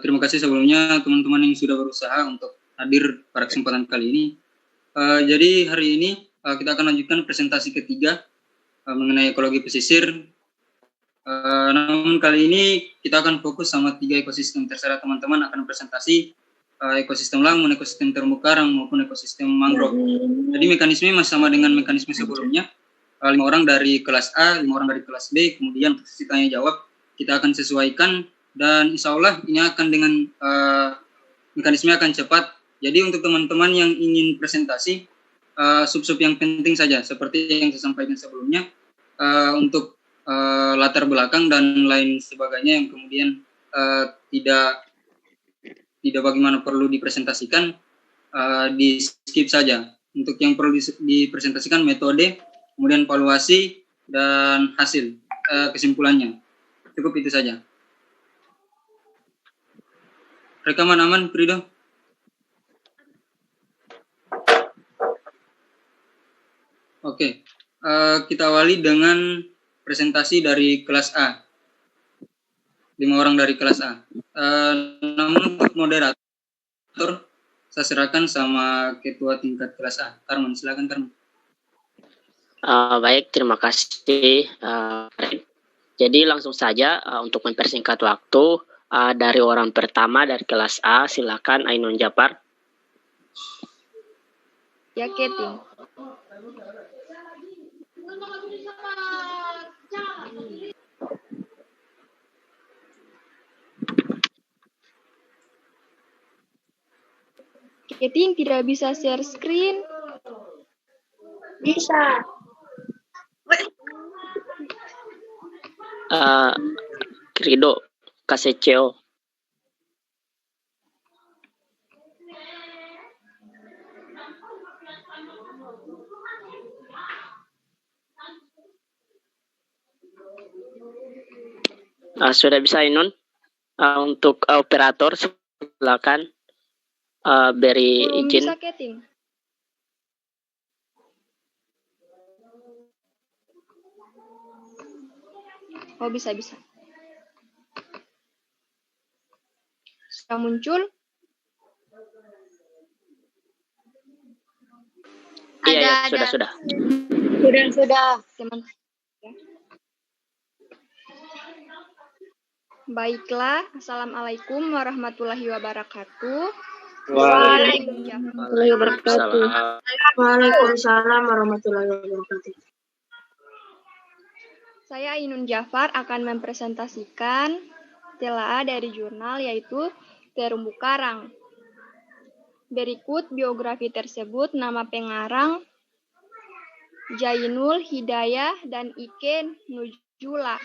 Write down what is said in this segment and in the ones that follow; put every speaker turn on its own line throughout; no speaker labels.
Terima kasih sebelumnya teman-teman yang sudah berusaha untuk hadir pada kesempatan kali ini. Jadi hari ini kita akan lanjutkan presentasi ketiga mengenai ekologi pesisir. Namun kali ini kita akan fokus sama 3 ekosistem. Terserah teman-teman akan presentasi ekosistem lamun, ekosistem terumbu karang maupun ekosistem mangrove. Jadi mekanisme masih sama dengan mekanisme sebelumnya. 5 orang dari kelas A, 5 orang dari kelas B, kemudian sesi tanya jawab kita akan sesuaikan dan insya Allah ini akan dengan mekanisme akan cepat. Jadi untuk teman-teman yang ingin presentasi sub-sub yang penting saja seperti yang saya sampaikan sebelumnya untuk latar belakang dan lain sebagainya yang kemudian tidak bagaimana perlu dipresentasikan, di skip saja. Untuk yang perlu dipresentasikan metode, kemudian evaluasi dan hasil kesimpulannya. Cukup itu saja. Rekaman aman, Frido? Oke, kita awali dengan presentasi dari kelas A. 5 orang dari kelas A. Namun untuk moderator, saya serahkan sama ketua tingkat kelas A. Karman, silakan Karman.
Baik, terima kasih. Jadi langsung saja untuk mempersingkat waktu, dari orang pertama dari kelas A, silakan Ainun Jafar.
Ya, Keting. Keting tidak bisa share screen.
Bisa.
Rido Kaseceo. Sudah bisa Ainun? Untuk operator silakan beri izin.
Bisa, Keting. Oh, bisa. Sudah muncul?
Iya, sudah.
Sudah.
Teman. Baiklah, Assalamualaikum warahmatullahi wabarakatuh.
Waalaikumsalam warahmatullahi wabarakatuh.
Saya Ainun Jafar akan mempresentasikan telaah dari jurnal yaitu Terumbu Karang. Berikut biografi tersebut: nama pengarang Jainul Hidayah dan Ike Nujula.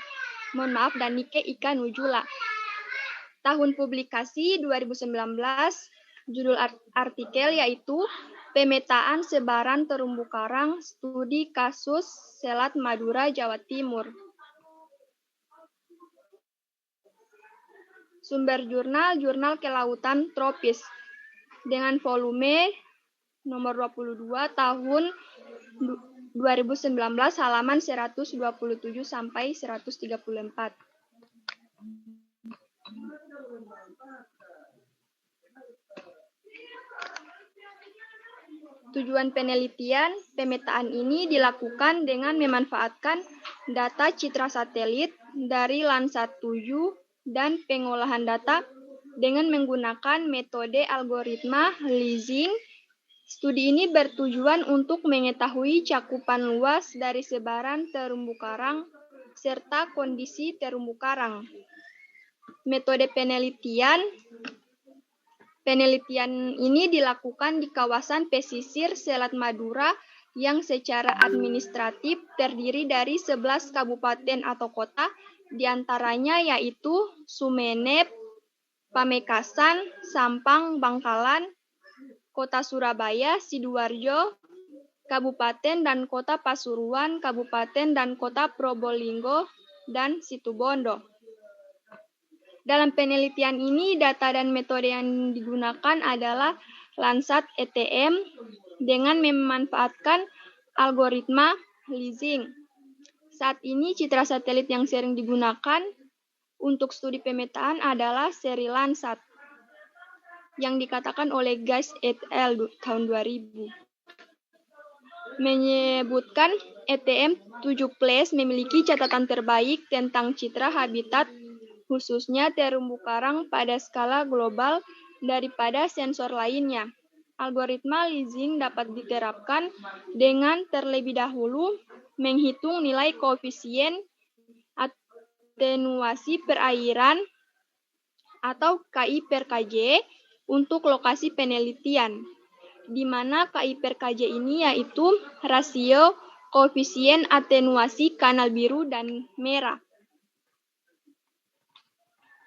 Nike Ika Nujula. Tahun publikasi 2019, judul artikel yaitu Pemetaan Sebaran Terumbu Karang Studi Kasus Selat Madura, Jawa Timur. Sumber Jurnal Kelautan Tropis dengan volume nomor 22 tahun 2019 halaman 127 sampai 134. Tujuan penelitian, pemetaan ini dilakukan dengan memanfaatkan data citra satelit dari Landsat 7 dan pengolahan data dengan menggunakan metode algoritma Lising. Studi ini bertujuan untuk mengetahui cakupan luas dari sebaran terumbu karang serta kondisi terumbu karang. Metode penelitian ini dilakukan di kawasan pesisir Selat Madura yang secara administratif terdiri dari 11 kabupaten atau kota, diantaranya yaitu Sumeneb, Pamekasan, Sampang, Bangkalan, Kota Surabaya, Sidoarjo, Kabupaten dan Kota Pasuruan, Kabupaten dan Kota Probolinggo, dan Situbondo. Dalam penelitian ini, data dan metode yang digunakan adalah Landsat ETM dengan memanfaatkan algoritma Lising. Saat ini citra satelit yang sering digunakan untuk studi pemetaan adalah seri Landsat yang dikatakan oleh Geis et al. Tahun 2000. Menyebutkan ETM 7 Place memiliki catatan terbaik tentang citra habitat, khususnya terumbu karang pada skala global daripada sensor lainnya. Algoritma leasing dapat diterapkan dengan terlebih dahulu menghitung nilai koefisien atenuasi perairan atau KI per KJ untuk lokasi penelitian, di mana KI per KJ ini yaitu rasio koefisien atenuasi kanal biru dan merah.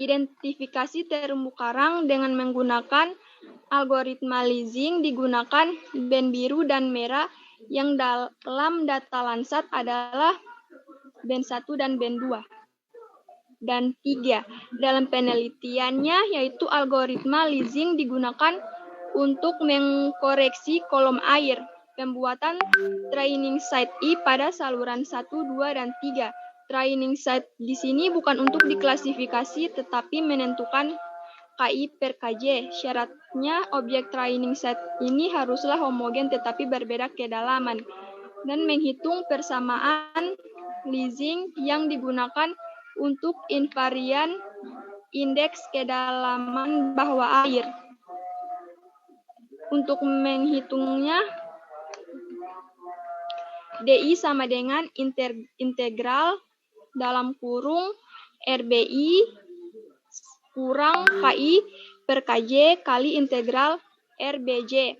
Identifikasi terumbu karang dengan menggunakan algoritma leasing digunakan band biru dan merah yang dalam data Landsat adalah band 1 dan band 2. Dan 3. Dalam penelitiannya yaitu algoritma leasing digunakan untuk mengkoreksi kolom air, pembuatan training site I pada saluran 1, 2, dan 3. Training site di sini bukan untuk diklasifikasi tetapi menentukan KI per KJ. Syaratnya objek training site ini haruslah homogen tetapi berbeda kedalaman dan menghitung persamaan leasing yang digunakan untuk invarian indeks kedalaman bawah air. Untuk menghitungnya, DI sama dengan integral dalam kurung RBI kurang KI per KJ kali integral RBJ.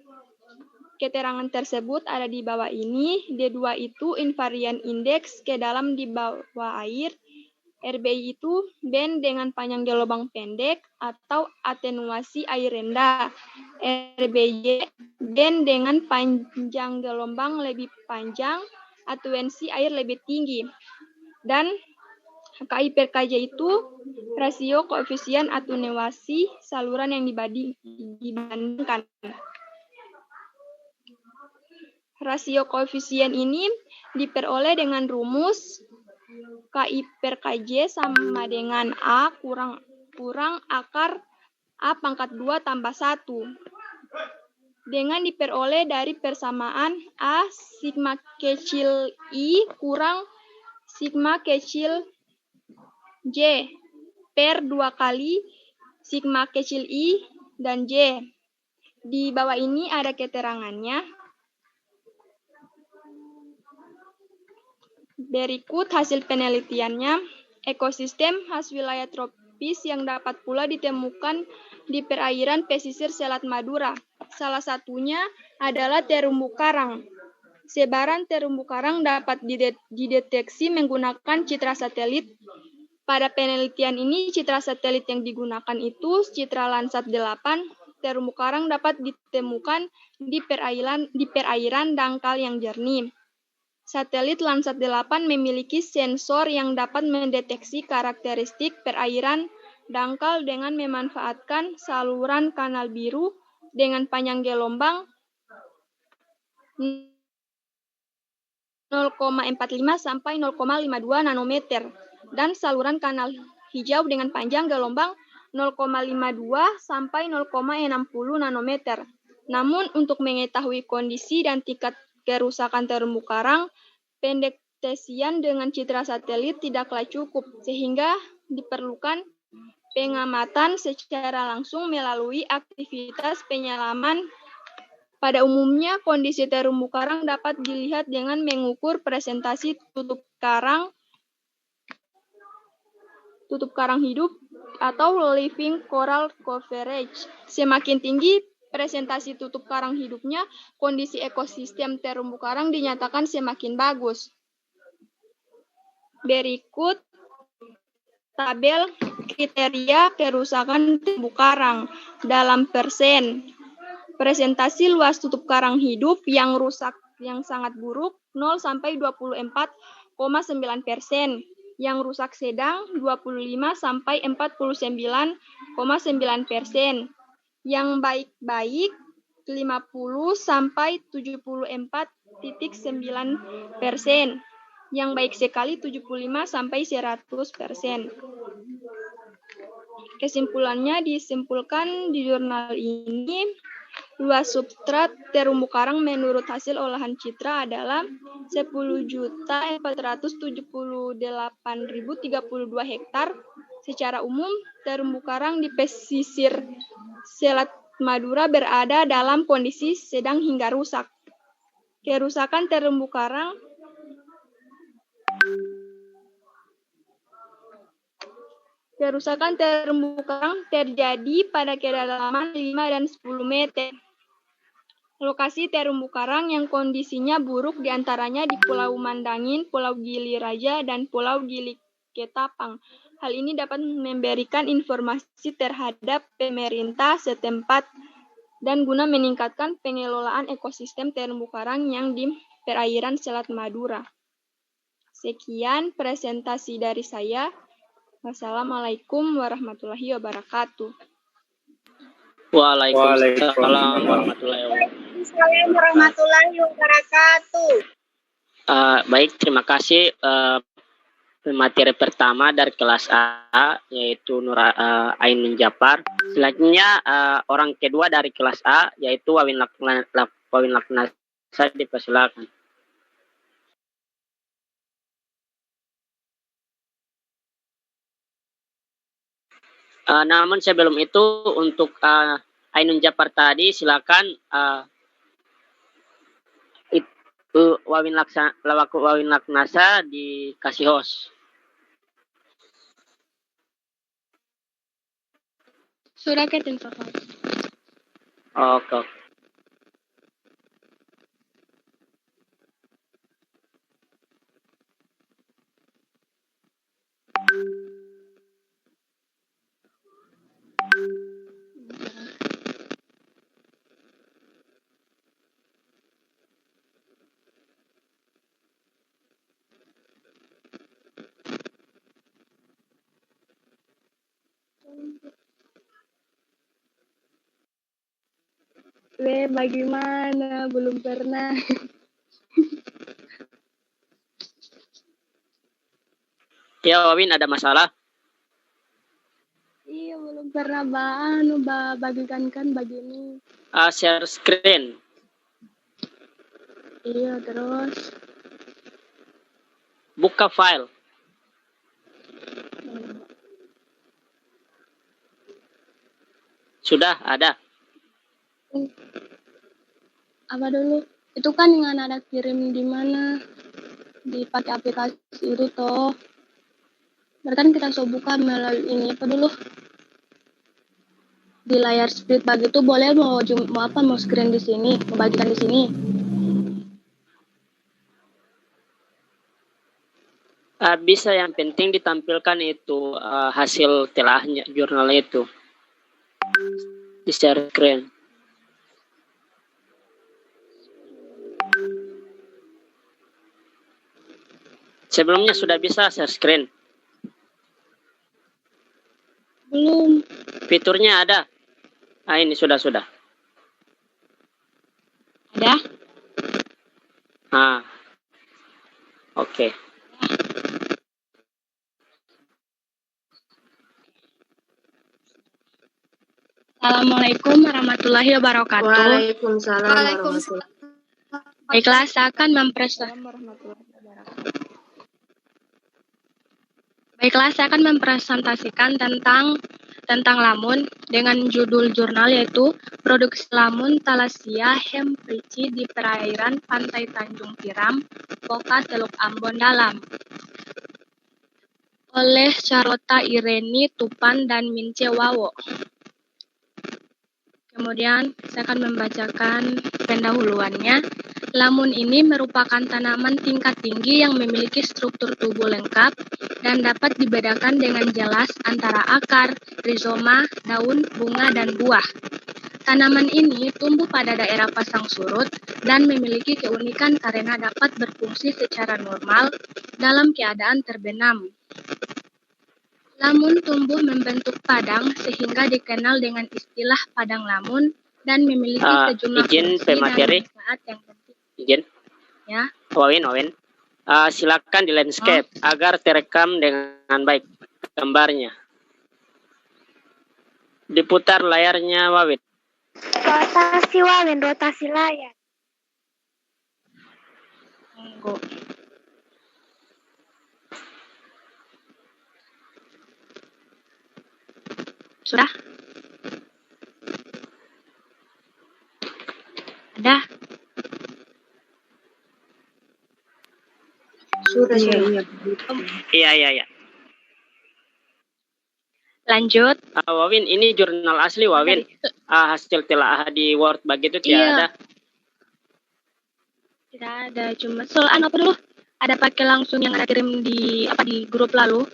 Keterangan tersebut ada di bawah ini. D2 itu invarian indeks ke dalam di bawah air. RBI itu band dengan panjang gelombang pendek atau atenuasi air rendah. RBJ band dengan panjang gelombang lebih panjang, atenuasi air lebih tinggi. Dan KI per KJ itu rasio koefisien atenuasi saluran yang dibandingkan. Rasio koefisien ini diperoleh dengan rumus KI per KJ sama dengan A kurang akar A pangkat 2 tambah 1. Dengan diperoleh dari persamaan A sigma kecil I kurang sigma kecil J per 2 kali sigma kecil I dan J. Di bawah ini ada keterangannya. Berikut hasil penelitiannya. Ekosistem khas wilayah tropis yang dapat pula ditemukan di perairan pesisir Selat Madura. Salah satunya adalah terumbu karang. Sebaran terumbu karang dapat dideteksi menggunakan citra satelit. Pada penelitian ini, citra satelit yang digunakan itu citra Landsat 8. Terumbu karang dapat ditemukan di perairan dangkal yang jernih. Satelit Landsat 8 memiliki sensor yang dapat mendeteksi karakteristik perairan dangkal dengan memanfaatkan saluran kanal biru dengan panjang gelombang 0,45 sampai 0,52 nanometer dan saluran kanal hijau dengan panjang gelombang 0,52 sampai 0,60 nanometer. Namun untuk mengetahui kondisi dan tingkat kerusakan terumbu karang, pendeteksian dengan citra satelit tidaklah cukup, sehingga diperlukan pengamatan secara langsung melalui aktivitas penyelaman. Pada umumnya, kondisi terumbu karang dapat dilihat dengan mengukur presentasi tutup karang hidup atau living coral coverage. Semakin tinggi presentasi tutup karang hidupnya, kondisi ekosistem terumbu karang dinyatakan semakin bagus. Berikut tabel kriteria kerusakan terumbu karang dalam persen. Presentasi luas tutup karang hidup yang rusak yang sangat buruk 0 sampai 24,9%. Yang rusak sedang 25 sampai 49,9%. Yang baik-baik 50 sampai 74,9%. Yang baik sekali 75 sampai 100%. Kesimpulannya disimpulkan di jurnal ini, luas substrat terumbu karang menurut hasil olahan citra adalah 10.478.032 hektar. Secara umum, terumbu karang di pesisir Selat Madura berada dalam kondisi sedang hingga rusak. Kerusakan terumbu karang terjadi pada kedalaman 5 dan 10 meter. Lokasi terumbu karang yang kondisinya buruk diantaranya di Pulau Mandangin, Pulau Gili Raja, dan Pulau Gili Ketapang. Hal ini dapat memberikan informasi terhadap pemerintah setempat dan guna meningkatkan pengelolaan ekosistem terumbu karang yang di perairan Selat Madura. Sekian presentasi dari saya. Wassalamualaikum warahmatullahi wabarakatuh.
Waalaikumsalam warahmatullahi wabarakatuh.
Assalamualaikum warahmatullahi wabarakatuh.
Baik, terima kasih. Materi pertama dari kelas A yaitu Ainun Japar. Selanjutnya orang kedua dari kelas A yaitu Wawin Laknasa, dipersilakan. Namun sebelum itu untuk Ainun Japar tadi silakan Wawin Laknasa dikasih host.
Sudah ketin host.
Oke.
Bagaimana? Belum pernah.
Ya, Wawin ada masalah?
Iya, belum pernah bagikan begini.
Share screen.
Iya, terus
Buka file. Sudah ada.
apa dulu? Itu kan yang ada kirim di mana? Dipakai aplikasi itu toh. Berarti kan kita coba buka melalui ini apa dulu? Di layar split bagi itu boleh mau screen di sini, mau bagikan di sini.
Bisa, yang penting ditampilkan itu hasil telahnya jurnal itu di share screen. Sebelumnya sudah bisa share screen?
Belum.
Fiturnya ada. Ini sudah.
Ada?
Oke.
Assalamualaikum warahmatullahi wabarakatuh.
Waalaikumsalam warahmatullahi wabarakatuh.
Baiklah, saya akan mempresentasikan tentang lamun dengan judul jurnal yaitu Produksi Lamun Thalassia hemprici di Perairan Pantai Tanjung Tiram, Poka Teluk Ambon Dalam, oleh Charlotta Ireni Tupan dan Mince Wawo. Kemudian saya akan membacakan pendahuluannya. Lamun ini merupakan tanaman tingkat tinggi yang memiliki struktur tubuh lengkap dan dapat dibedakan dengan jelas antara akar, rizoma, daun, bunga, dan buah. Tanaman ini tumbuh pada daerah pasang surut dan memiliki keunikan karena dapat berfungsi secara normal dalam keadaan terbenam. Lamun tumbuh membentuk padang sehingga dikenal dengan istilah padang lamun dan memiliki sejumlah fungsi dan manfaat yang penting.
Izin.
Ya.
Wawin. Silakan di landscape agar terekam dengan baik gambarnya. Diputar layarnya, Wawin.
Rotasi Wawin, rotasi layar.
Tunggu. Sudah? Ada?
Sudah.
Iya.
Lanjut.
Wawin, ini jurnal asli, Wawin. Hasil telaah di Word begitu tidak ada.
Tidak ada, cuma soal apa dulu? Ada pakai langsung yang ada kirim di grup lalu.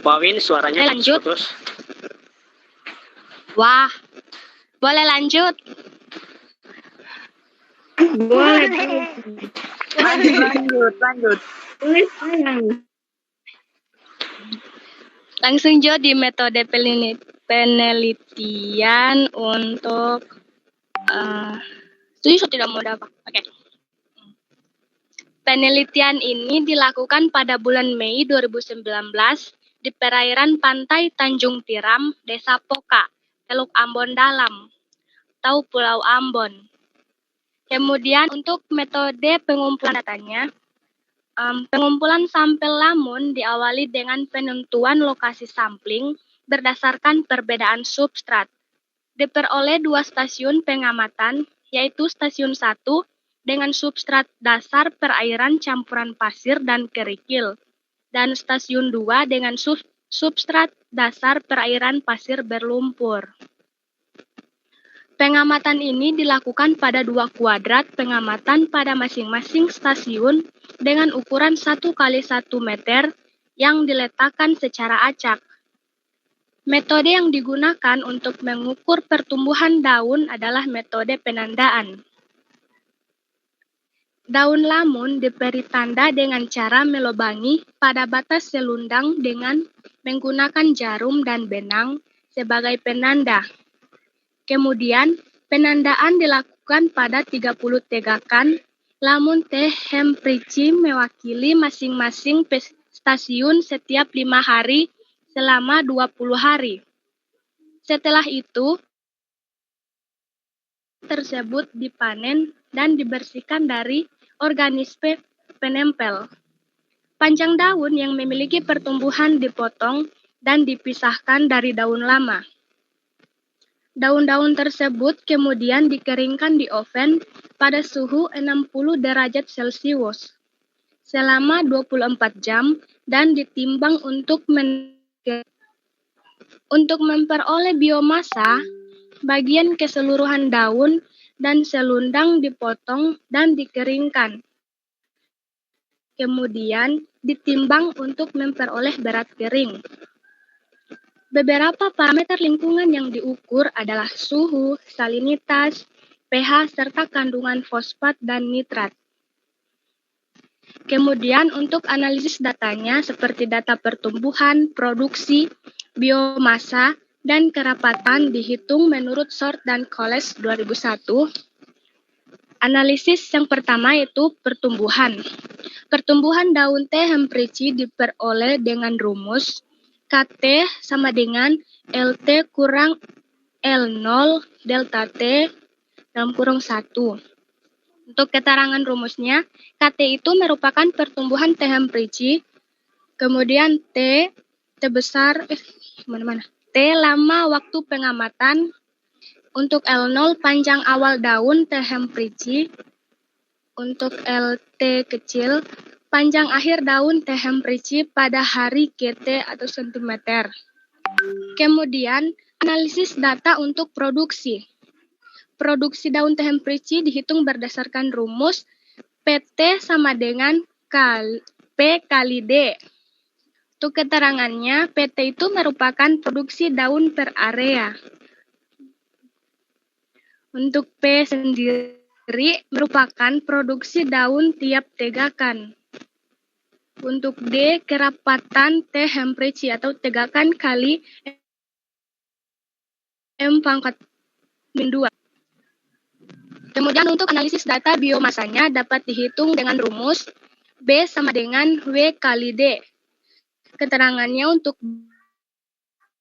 Wawin, suaranya
Lanjut.
putus.
Wah, boleh lanjut?
Boleh. Lanjut.
Langsung Jo di metode penelitian untuk setuju tidak mau dapat. Oke. Penelitian ini dilakukan pada bulan Mei 2019 di perairan pantai Tanjung Tiram, Desa Poka, Teluk Ambon Dalam, atau Pulau Ambon. Kemudian untuk metode pengumpulan datanya, pengumpulan sampel lamun diawali dengan penentuan lokasi sampling berdasarkan perbedaan substrat. Diperoleh 2 stasiun pengamatan, yaitu stasiun 1 dengan substrat dasar perairan campuran pasir dan kerikil, dan stasiun 2 dengan substrat dasar perairan pasir berlumpur. Pengamatan ini dilakukan pada 2 kuadrat pengamatan pada masing-masing stasiun dengan ukuran 1 kali 1 meter yang diletakkan secara acak. Metode yang digunakan untuk mengukur pertumbuhan daun adalah metode penandaan. Daun lamun diberi tanda dengan cara melobangi pada batas selundang dengan menggunakan jarum dan benang sebagai penanda. Kemudian, penandaan dilakukan pada 30 tegakan, lamun teh hemprici mewakili masing-masing stasiun setiap 5 hari selama 20 hari. Setelah itu, tersebut dipanen dan dibersihkan dari organisme penempel. Panjang daun yang memiliki pertumbuhan dipotong dan dipisahkan dari daun lama. Daun-daun tersebut kemudian dikeringkan di oven pada suhu 60 derajat Celcius selama 24 jam dan ditimbang untuk memperoleh biomasa. Bagian keseluruhan daun dan selundang dipotong dan dikeringkan. Kemudian ditimbang untuk memperoleh berat kering. Beberapa parameter lingkungan yang diukur adalah suhu, salinitas, pH, serta kandungan fosfat dan nitrat. Kemudian untuk analisis datanya seperti data pertumbuhan, produksi, biomasa, dan kerapatan dihitung menurut Short dan Coles 2001. Analisis yang pertama yaitu pertumbuhan. Pertumbuhan daun teh hemprici diperoleh dengan rumus KT sama dengan LT kurang L0 delta T dalam kurung 1. Untuk keterangan rumusnya, KT itu merupakan pertumbuhan teh hemprici, kemudian T besar, T lama waktu pengamatan, untuk L0 panjang awal daun teh hemprici, untuk LT kecil panjang akhir daun teh hemprici pada hari KT atau sentimeter. Kemudian analisis data untuk produksi. Produksi daun teh hemprici dihitung berdasarkan rumus PT sama dengan P kali D. Untuk keterangannya, PT itu merupakan produksi daun per area. Untuk P sendiri merupakan produksi daun tiap tegakan. Untuk D, kerapatan teh hemprici atau tegakan kali M pangkat min 2. Kemudian untuk analisis data biomasanya dapat dihitung dengan rumus B sama dengan W kali D.
Keterangannya untuk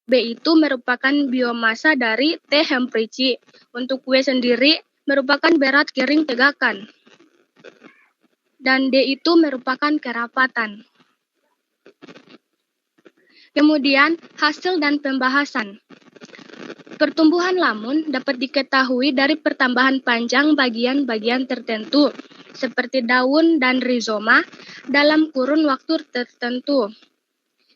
B itu merupakan biomasa dari T. hempricci. Untuk W sendiri merupakan berat kering tegakan. Dan D itu merupakan kerapatan. Kemudian hasil dan pembahasan. Pertumbuhan lamun dapat diketahui dari pertambahan panjang bagian-bagian tertentu, seperti daun dan rizoma, dalam kurun waktu tertentu.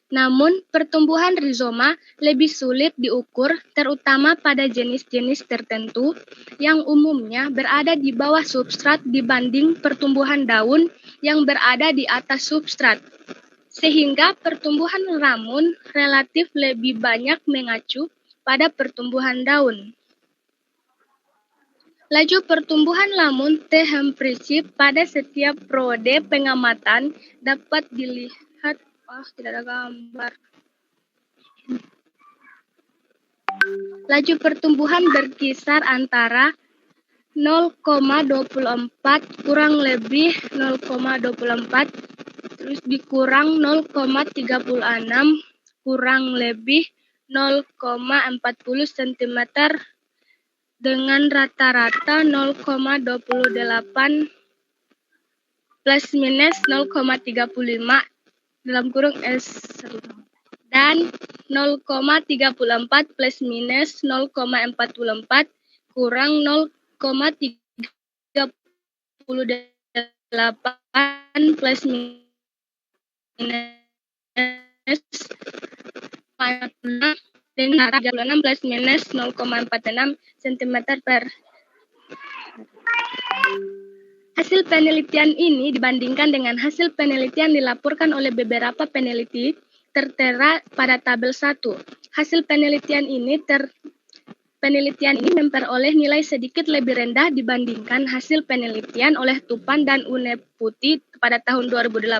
Namun, pertumbuhan rizoma lebih sulit diukur, terutama pada jenis-jenis tertentu yang umumnya berada di bawah substrat dibanding pertumbuhan daun yang berada di atas substrat. Sehingga pertumbuhan lamun relatif lebih banyak mengacu pada pertumbuhan daun. Laju pertumbuhan lamun T. hempricci pada setiap periode pengamatan dapat dilihat, tidak ada gambar. Laju pertumbuhan berkisar antara 0,24 kurang lebih 0,24 terus dikurang 0,36 kurang lebih 0,40 cm dengan rata-rata 0,28 plus minus 0,35 dalam kurung S1 dan 0,34 plus minus 0,44 kurang 0,38 plus minus dengan 36 plus minus 0,46 cm per. Hasil penelitian ini dibandingkan dengan hasil penelitian dilaporkan oleh beberapa peneliti tertera pada tabel 1. Hasil penelitian ini memperoleh nilai sedikit lebih rendah dibandingkan hasil penelitian oleh Tupan dan Uneputi pada tahun 2018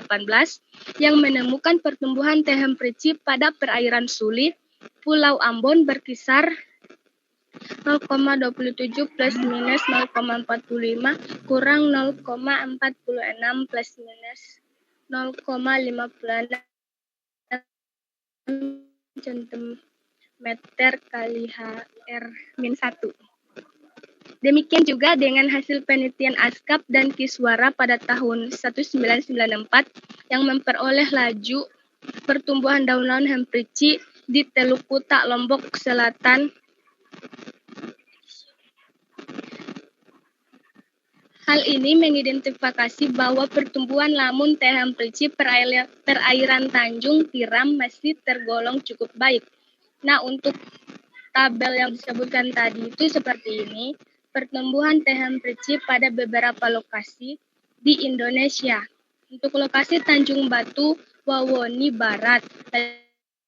yang menemukan pertumbuhan T. hempricci pada perairan Suli, Pulau Ambon berkisar 0,27 plus minus 0,45 kurang 0,46 plus minus 0,56 cm kali HR-1. Demikian juga dengan hasil penelitian Askap dan Kiswara pada tahun 1994 yang memperoleh laju pertumbuhan daun-daun hempricci di Teluk Kuta, Lombok Selatan. Hal ini mengidentifikasi bahwa pertumbuhan lamun T. hempricci perairan Tanjung Tiram masih tergolong cukup baik. Nah, untuk tabel yang disebutkan tadi itu seperti ini, pertumbuhan T. hempricci pada beberapa lokasi di Indonesia. Untuk lokasi Tanjung Batu, Wawoni Barat,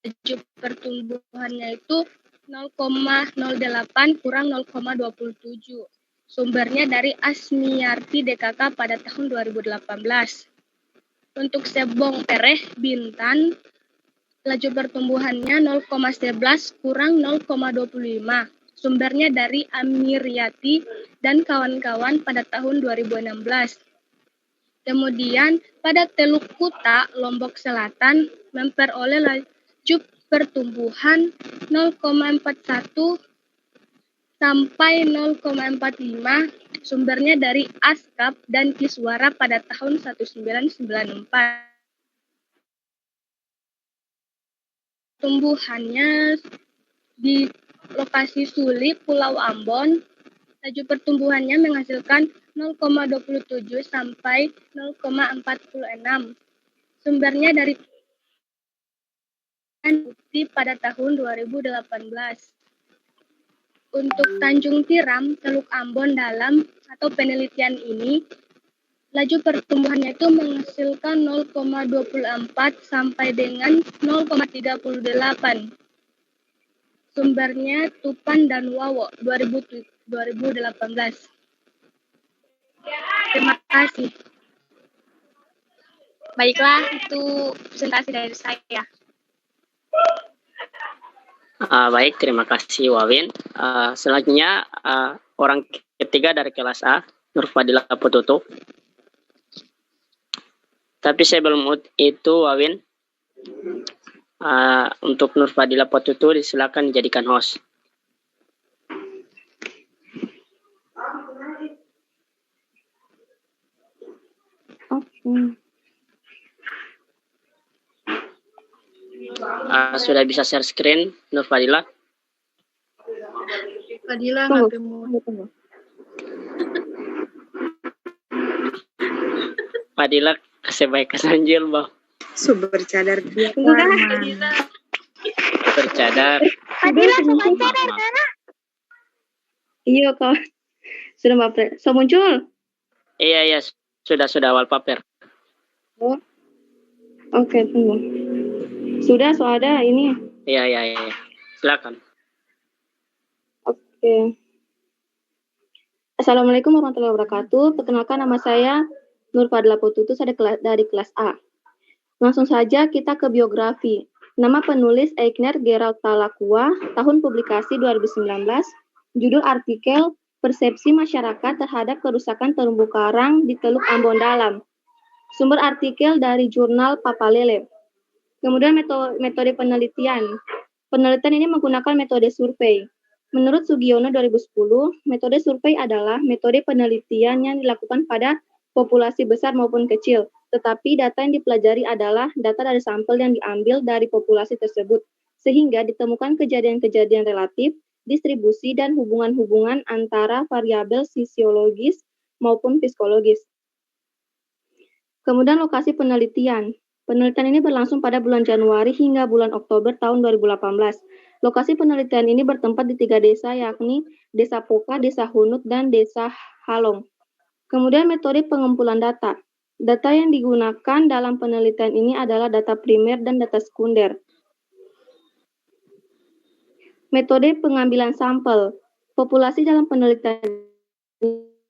laju pertumbuhannya itu 0,08 kurang 0,27. Sumbernya dari Asmiarti DKK pada tahun 2018. Untuk Sebong Pereh, Bintan, laju pertumbuhannya 0,11 kurang 0,25. Sumbernya dari Amiriati dan kawan-kawan pada tahun 2016. Kemudian pada Teluk Kuta, Lombok Selatan, memperoleh laju pertumbuhan 0,41 sampai 0,45. Sumbernya dari Askap dan Kiswara pada tahun 1994. Pertumbuhannya di lokasi Suli, Pulau Ambon, laju pertumbuhannya menghasilkan 0,27 sampai 0,46. Sumbernya dari Putih pada tahun 2018. Untuk Tanjung Tiram, Teluk Ambon Dalam atau penelitian ini, laju pertumbuhannya itu menghasilkan 0,24 sampai dengan 0,38. Sumbernya Tupan dan Wawo 2018. Terima kasih. Baiklah, itu presentasi dari saya.
Baik, terima kasih Wawin. Selanjutnya orang ketiga dari kelas A, Nurfadila Pututu. Tapi sebelum itu Wawin, Untuk Nur Fadila Potutu silakan dijadikan host. Sudah bisa share screen, Nur Fadila?
Fadila,
Tunggu.
Fadila kesebaikan anjir, Bang.
Bercadar dia.
Bercadar.
Fadila sama cadar sana.
Iya kok. Sudah Mbak so muncul?
Iya, sudah wallpaper.
Oh. Oke, tunggu. Sudah, ada ini.
Iya. Silakan.
Oke. Assalamualaikum warahmatullahi wabarakatuh. Perkenalkan, nama saya Nur Fadila Potutu, saya dari kelas A. Langsung saja kita ke biografi. Nama penulis Eigner Gerald Talakua, tahun publikasi 2019, judul artikel Persepsi Masyarakat Terhadap Kerusakan Terumbu Karang di Teluk Ambon Dalam. Sumber artikel dari jurnal Papalele. Kemudian metode penelitian. Penelitian ini menggunakan metode survei. Menurut Sugiono 2010, metode survei adalah metode penelitian yang dilakukan pada populasi besar maupun kecil, tetapi data yang dipelajari adalah data dari sampel yang diambil dari populasi tersebut, sehingga ditemukan kejadian-kejadian relatif, distribusi, dan hubungan-hubungan antara variabel fisiologis maupun psikologis. Kemudian lokasi penelitian. Penelitian ini berlangsung pada bulan Januari hingga bulan Oktober tahun 2018. Lokasi penelitian ini bertempat di 3 desa, yakni Desa Poka, Desa Hunut, dan Desa Halong. Kemudian metode pengumpulan data. Data yang digunakan dalam penelitian ini adalah data primer dan data sekunder. Metode pengambilan sampel. Populasi dalam penelitian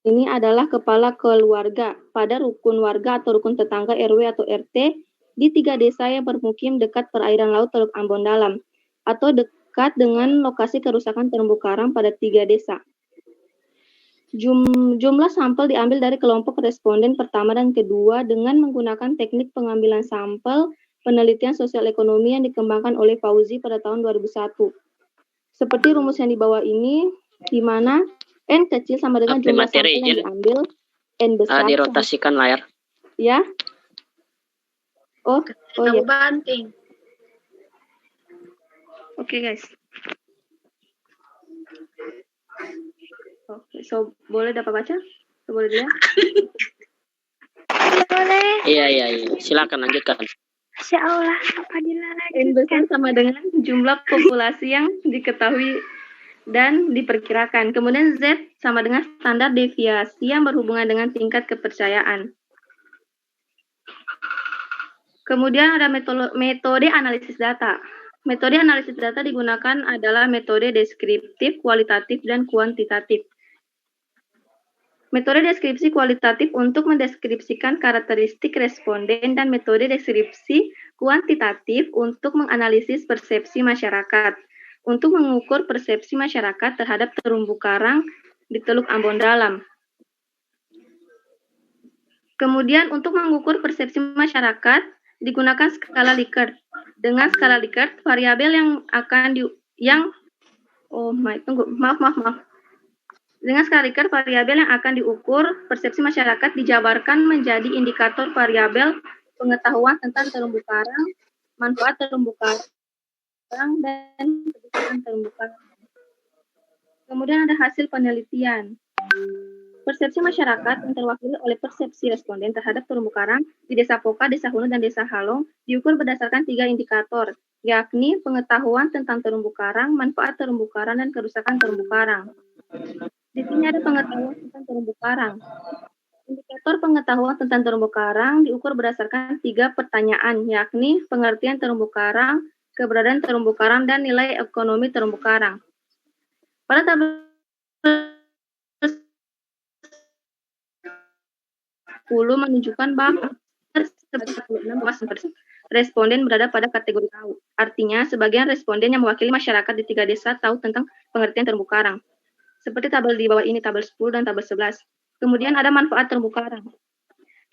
ini adalah kepala keluarga pada rukun warga atau rukun tetangga RW atau RT di 3 desa yang bermukim dekat perairan laut Teluk Ambon Dalam atau dekat dengan lokasi kerusakan terumbu karang pada 3 desa. Jumlah sampel diambil dari kelompok responden pertama dan kedua dengan menggunakan teknik pengambilan sampel penelitian sosial ekonomi yang dikembangkan oleh Fauzi pada tahun 2001. Seperti rumus yang di bawah ini, di mana N kecil sama dengan jumlah sampel yang diambil, N besar.
Dirotasikan layar.
Ya. Oh ya.
Banting.
Oke, guys. Oke, so boleh dapat baca? So, boleh dia?
Boleh.
Iya. Silakan lanjutkan.
Masya Allah, Fadila
N besar sama dengan jumlah populasi yang diketahui dan diperkirakan. Kemudian Z sama dengan standar deviasi yang berhubungan dengan tingkat kepercayaan. Kemudian ada metode analisis data. Metode analisis data digunakan adalah metode deskriptif, kualitatif, dan kuantitatif. Metode deskripsi kualitatif untuk mendeskripsikan karakteristik responden dan metode deskripsi kuantitatif untuk menganalisis persepsi masyarakat, untuk mengukur persepsi masyarakat terhadap terumbu karang di Teluk Ambon Dalam. Kemudian untuk mengukur persepsi masyarakat digunakan skala Likert. Dengan skala Likert, variabel yang akan Dengan skala Likert, variabel yang akan diukur persepsi masyarakat dijabarkan menjadi indikator variabel pengetahuan tentang terumbu karang, manfaat terumbu karang, dan kebutuhan terumbu karang. Kemudian ada hasil penelitian. Persepsi masyarakat yang terwakili oleh persepsi responden terhadap terumbu karang di Desa Poka, Desa Hunut, dan Desa Halong diukur berdasarkan 3 indikator, yakni pengetahuan tentang terumbu karang, manfaat terumbu karang, dan kerusakan terumbu karang. Di sini ada pengetahuan tentang terumbu karang. Indikator pengetahuan tentang terumbu karang diukur berdasarkan 3 pertanyaan, yakni pengertian terumbu karang, keberadaan terumbu karang, dan nilai ekonomi terumbu karang. Pada tabel 10 menunjukkan bahwa 46% responden berada pada kategori tahu. Artinya, sebagian responden yang mewakili masyarakat di 3 desa tahu tentang pengertian terumbu karang. Seperti tabel di bawah ini, tabel 10 dan tabel 11. Kemudian ada manfaat terumbu karang.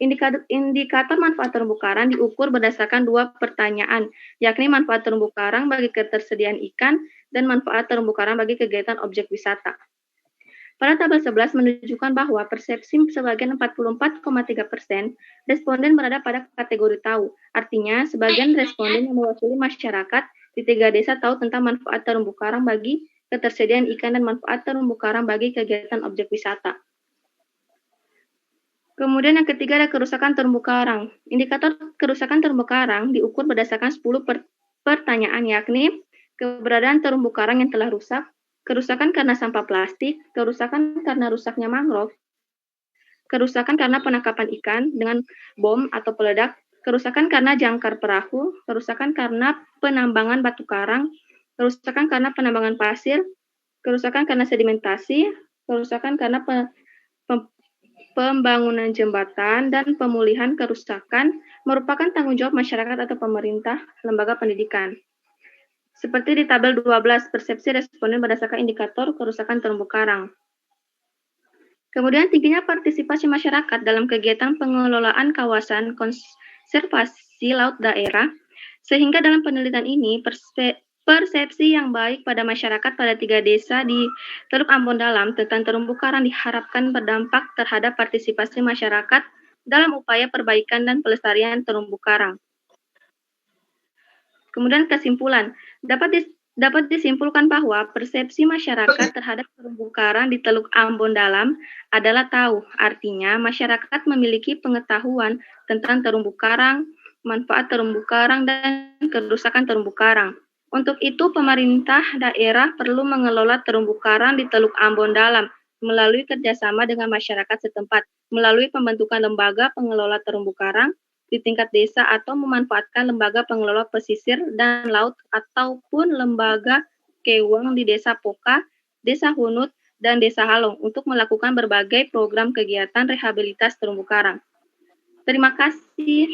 Indikator manfaat terumbu karang diukur berdasarkan 2 pertanyaan, yakni manfaat terumbu karang bagi ketersediaan ikan dan manfaat terumbu karang bagi kegiatan objek wisata. Pada tabel 11 menunjukkan bahwa persepsi sebagian 44,3% responden berada pada kategori tahu. Artinya, sebagian responden yang mewakili masyarakat di 3 desa tahu tentang manfaat terumbu karang bagi ketersediaan ikan dan manfaat terumbu karang bagi kegiatan objek wisata. Kemudian yang ketiga ada kerusakan terumbu karang. Indikator kerusakan terumbu karang diukur berdasarkan 10 pertanyaan, yakni keberadaan terumbu karang yang telah rusak, kerusakan karena sampah plastik, kerusakan karena rusaknya mangrove, kerusakan karena penangkapan ikan dengan bom atau peledak, kerusakan karena jangkar perahu, kerusakan karena penambangan batu karang, kerusakan karena penambangan pasir, kerusakan karena sedimentasi, kerusakan karena pembangunan jembatan, dan pemulihan kerusakan merupakan tanggung jawab masyarakat atau pemerintah, lembaga pendidikan. Seperti di tabel 12, persepsi responden berdasarkan indikator kerusakan terumbu karang. Kemudian tingginya partisipasi masyarakat dalam kegiatan pengelolaan kawasan konservasi laut daerah, sehingga dalam penelitian ini persepsi yang baik pada masyarakat pada 3 desa di Teluk Ambon Dalam tentang terumbu karang diharapkan berdampak terhadap partisipasi masyarakat dalam upaya perbaikan dan pelestarian terumbu karang. Kemudian kesimpulan, dapat disimpulkan bahwa persepsi masyarakat terhadap terumbu karang di Teluk Ambon Dalam adalah tahu. Artinya, masyarakat memiliki pengetahuan tentang terumbu karang, manfaat terumbu karang, dan kerusakan terumbu karang. Untuk itu, pemerintah daerah perlu mengelola terumbu karang di Teluk Ambon Dalam melalui kerjasama dengan masyarakat setempat, melalui pembentukan lembaga pengelola terumbu karang di tingkat desa atau memanfaatkan lembaga pengelola pesisir dan laut ataupun lembaga keweng di Desa Poka, Desa Hunut, dan Desa Halong untuk melakukan berbagai program kegiatan rehabilitas terumbu karang. Terima kasih.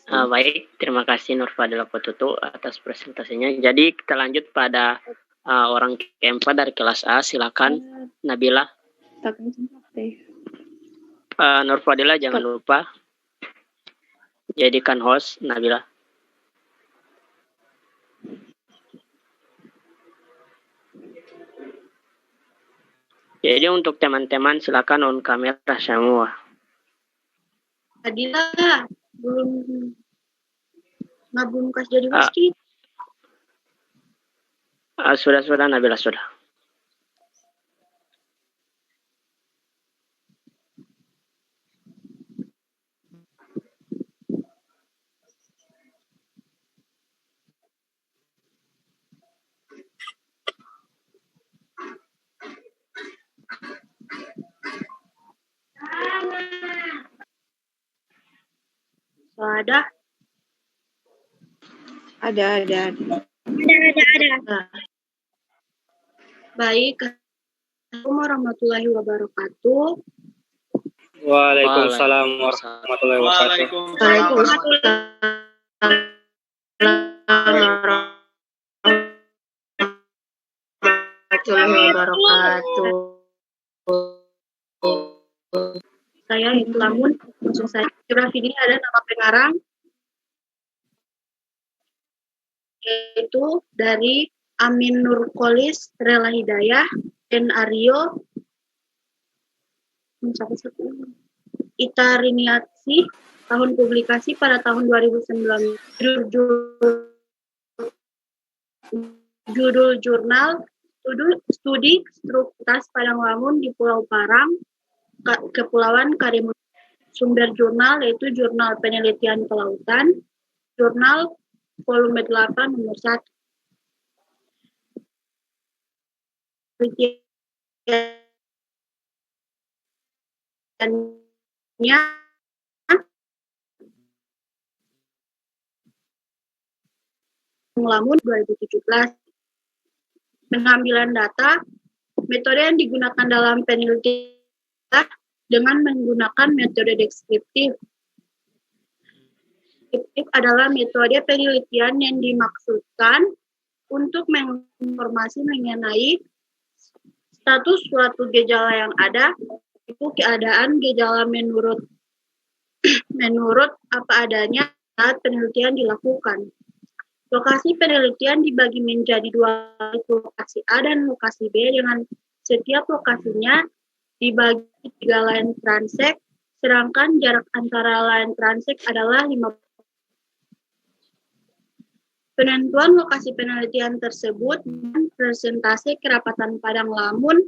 Baik, terima kasih Nur Fadila Potutu atas presentasinya. Jadi kita lanjut pada orang keempat dari kelas A. Silakan Nabila. Nur Fadila jangan lupa jadikan host Nabila. Jadi untuk teman-teman silakan on kamera semua.
Fadila belum kasih jadi host.
Sudah Nabila sudah.
Ada. Nah. Baik. Assalamualaikum warahmatullahi wabarakatuh.
Waalaikumsalam warahmatullahi wabarakatuh.
Saya Ibu Lamun, langsung saya. Geografi ini ada nama pengarang, yaitu dari Amin Nurkolis, Rela Hidayah, dan Aryo Itariniatsi, tahun publikasi pada tahun 2019. Judul jurnal Studi Struktas Padang Lamun di Pulau Parang, Kepulauan Karimun. Sumber jurnal yaitu Jurnal Penelitian Kelautan, Jurnal volume 8 nomor 1. Lamun 2017. Pengambilan data, metode yang digunakan dalam penelitian dengan menggunakan metode deskriptif. Deskriptif adalah metode penelitian yang dimaksudkan untuk menginformasi mengenai status suatu gejala yang ada itu keadaan gejala menurut apa adanya saat penelitian dilakukan. Lokasi penelitian dibagi menjadi dua, lokasi A dan lokasi B, dengan setiap lokasinya dibagi 3 line transect, sedangkan jarak antara line transect adalah 50. Penentuan lokasi penelitian tersebut dan presentasi kerapatan padang lamun,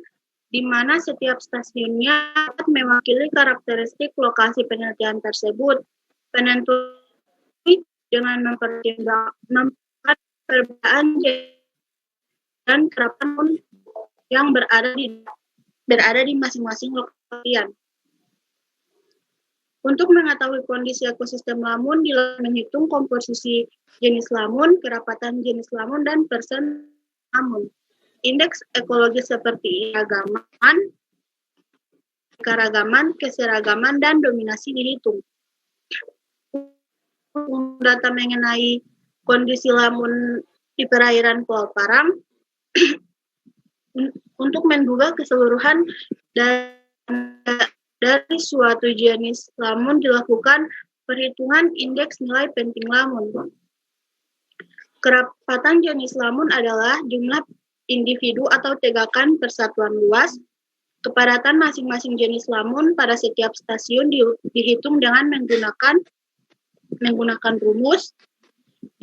di mana setiap stasiunnya dapat mewakili karakteristik lokasi penelitian tersebut. Penentuan dengan mempertimbangkan perbedaan dan kerapatan yang berada di masing-masing lokasi. Untuk mengetahui kondisi ekosistem lamun, menghitung komposisi jenis lamun, kerapatan jenis lamun, dan persen lamun. Indeks ekologi seperti keragaman, keseragaman, dan dominasi dihitung. Data mengenai kondisi lamun di perairan Pulau Param untuk menduga keseluruhan dari suatu jenis lamun dilakukan perhitungan indeks nilai penting lamun. Kerapatan jenis lamun adalah jumlah individu atau tegakan persatuan luas. Kepadatan masing-masing jenis lamun pada setiap stasiun dihitung dengan menggunakan rumus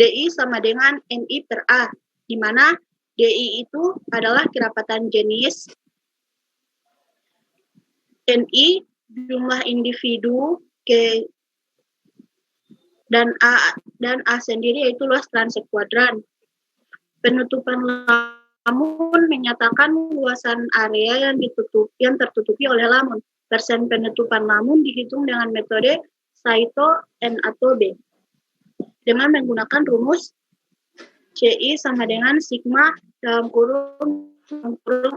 DI sama dengan NI per A, di mana DI itu adalah kerapatan jenis, NI jumlah individu, dan A sendiri yaitu luas transek kuadran. Penutupan lamun menyatakan luasan area yang tertutupi oleh lamun. Persen penutupan lamun dihitung dengan metode Saito N atau B dengan menggunakan rumus CI sama dengan sigma dalam kurung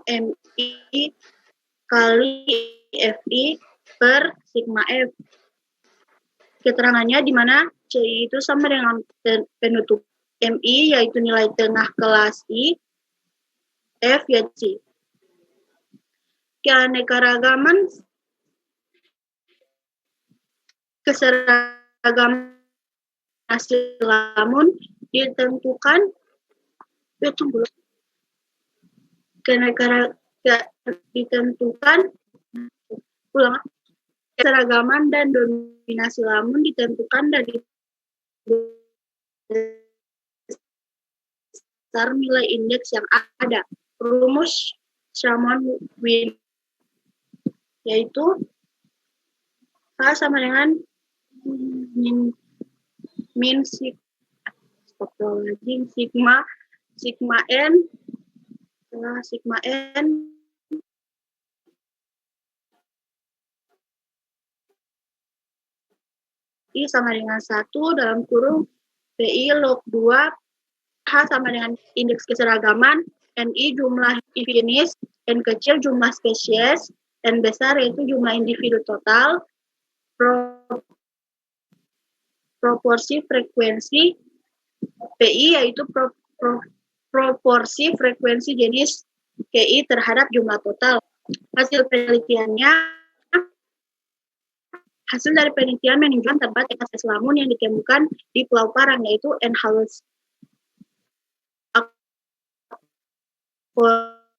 MI kali FI per sigma F. Keterangannya di mana CI itu sama dengan penutup MI, yaitu nilai tengah kelas I, F ya C. Keanekaragaman keseragaman hasil lamun ditentukan keseragaman dan dominasi lamun ditentukan dari besar nilai indeks yang ada. Rumus Shamon-Wien yaitu H sama dengan min sigma n I sama dengan 1 dalam kurung PI log 2, H sama dengan indeks keseragaman, NI jumlah jenis, N kecil jumlah spesies, N besar yaitu jumlah individu total, proporsi frekuensi, PI yaitu proporsi frekuensi jenis KI terhadap jumlah total. Hasil dari penelitian menunjukkan terdapat ekses lamun yang ditemukan di Pulau Parang, yaitu N-halus akoroides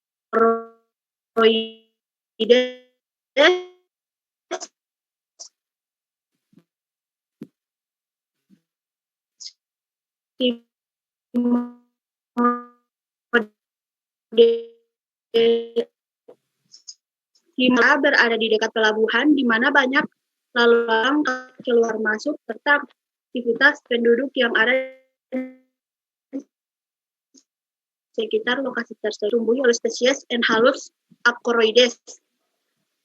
berada di dekat pelabuhan, di mana banyak lalu lalang keluar masuk serta aktivitas penduduk yang ada di sekitar lokasi tersebut tumbuh oleh spesies N-halus akoroides.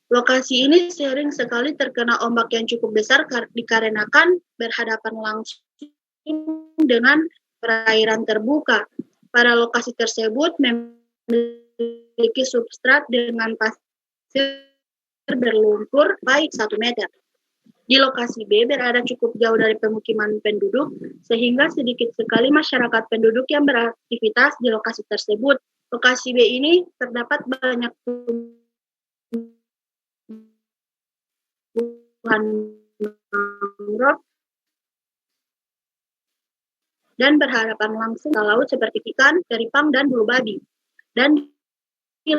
Lokasi ini sering sekali terkena ombak yang cukup besar dikarenakan berhadapan langsung dengan perairan terbuka. Pada lokasi tersebut memiliki substrat dengan pasir berlumpur baik 1 meter. Di lokasi B berada cukup jauh dari pemukiman penduduk, sehingga sedikit sekali masyarakat penduduk yang beraktivitas di lokasi tersebut. Lokasi B ini terdapat banyak mangrove dan berhadapan langsung ke laut seperti ikan, teripang, dan bulu babi. Dan di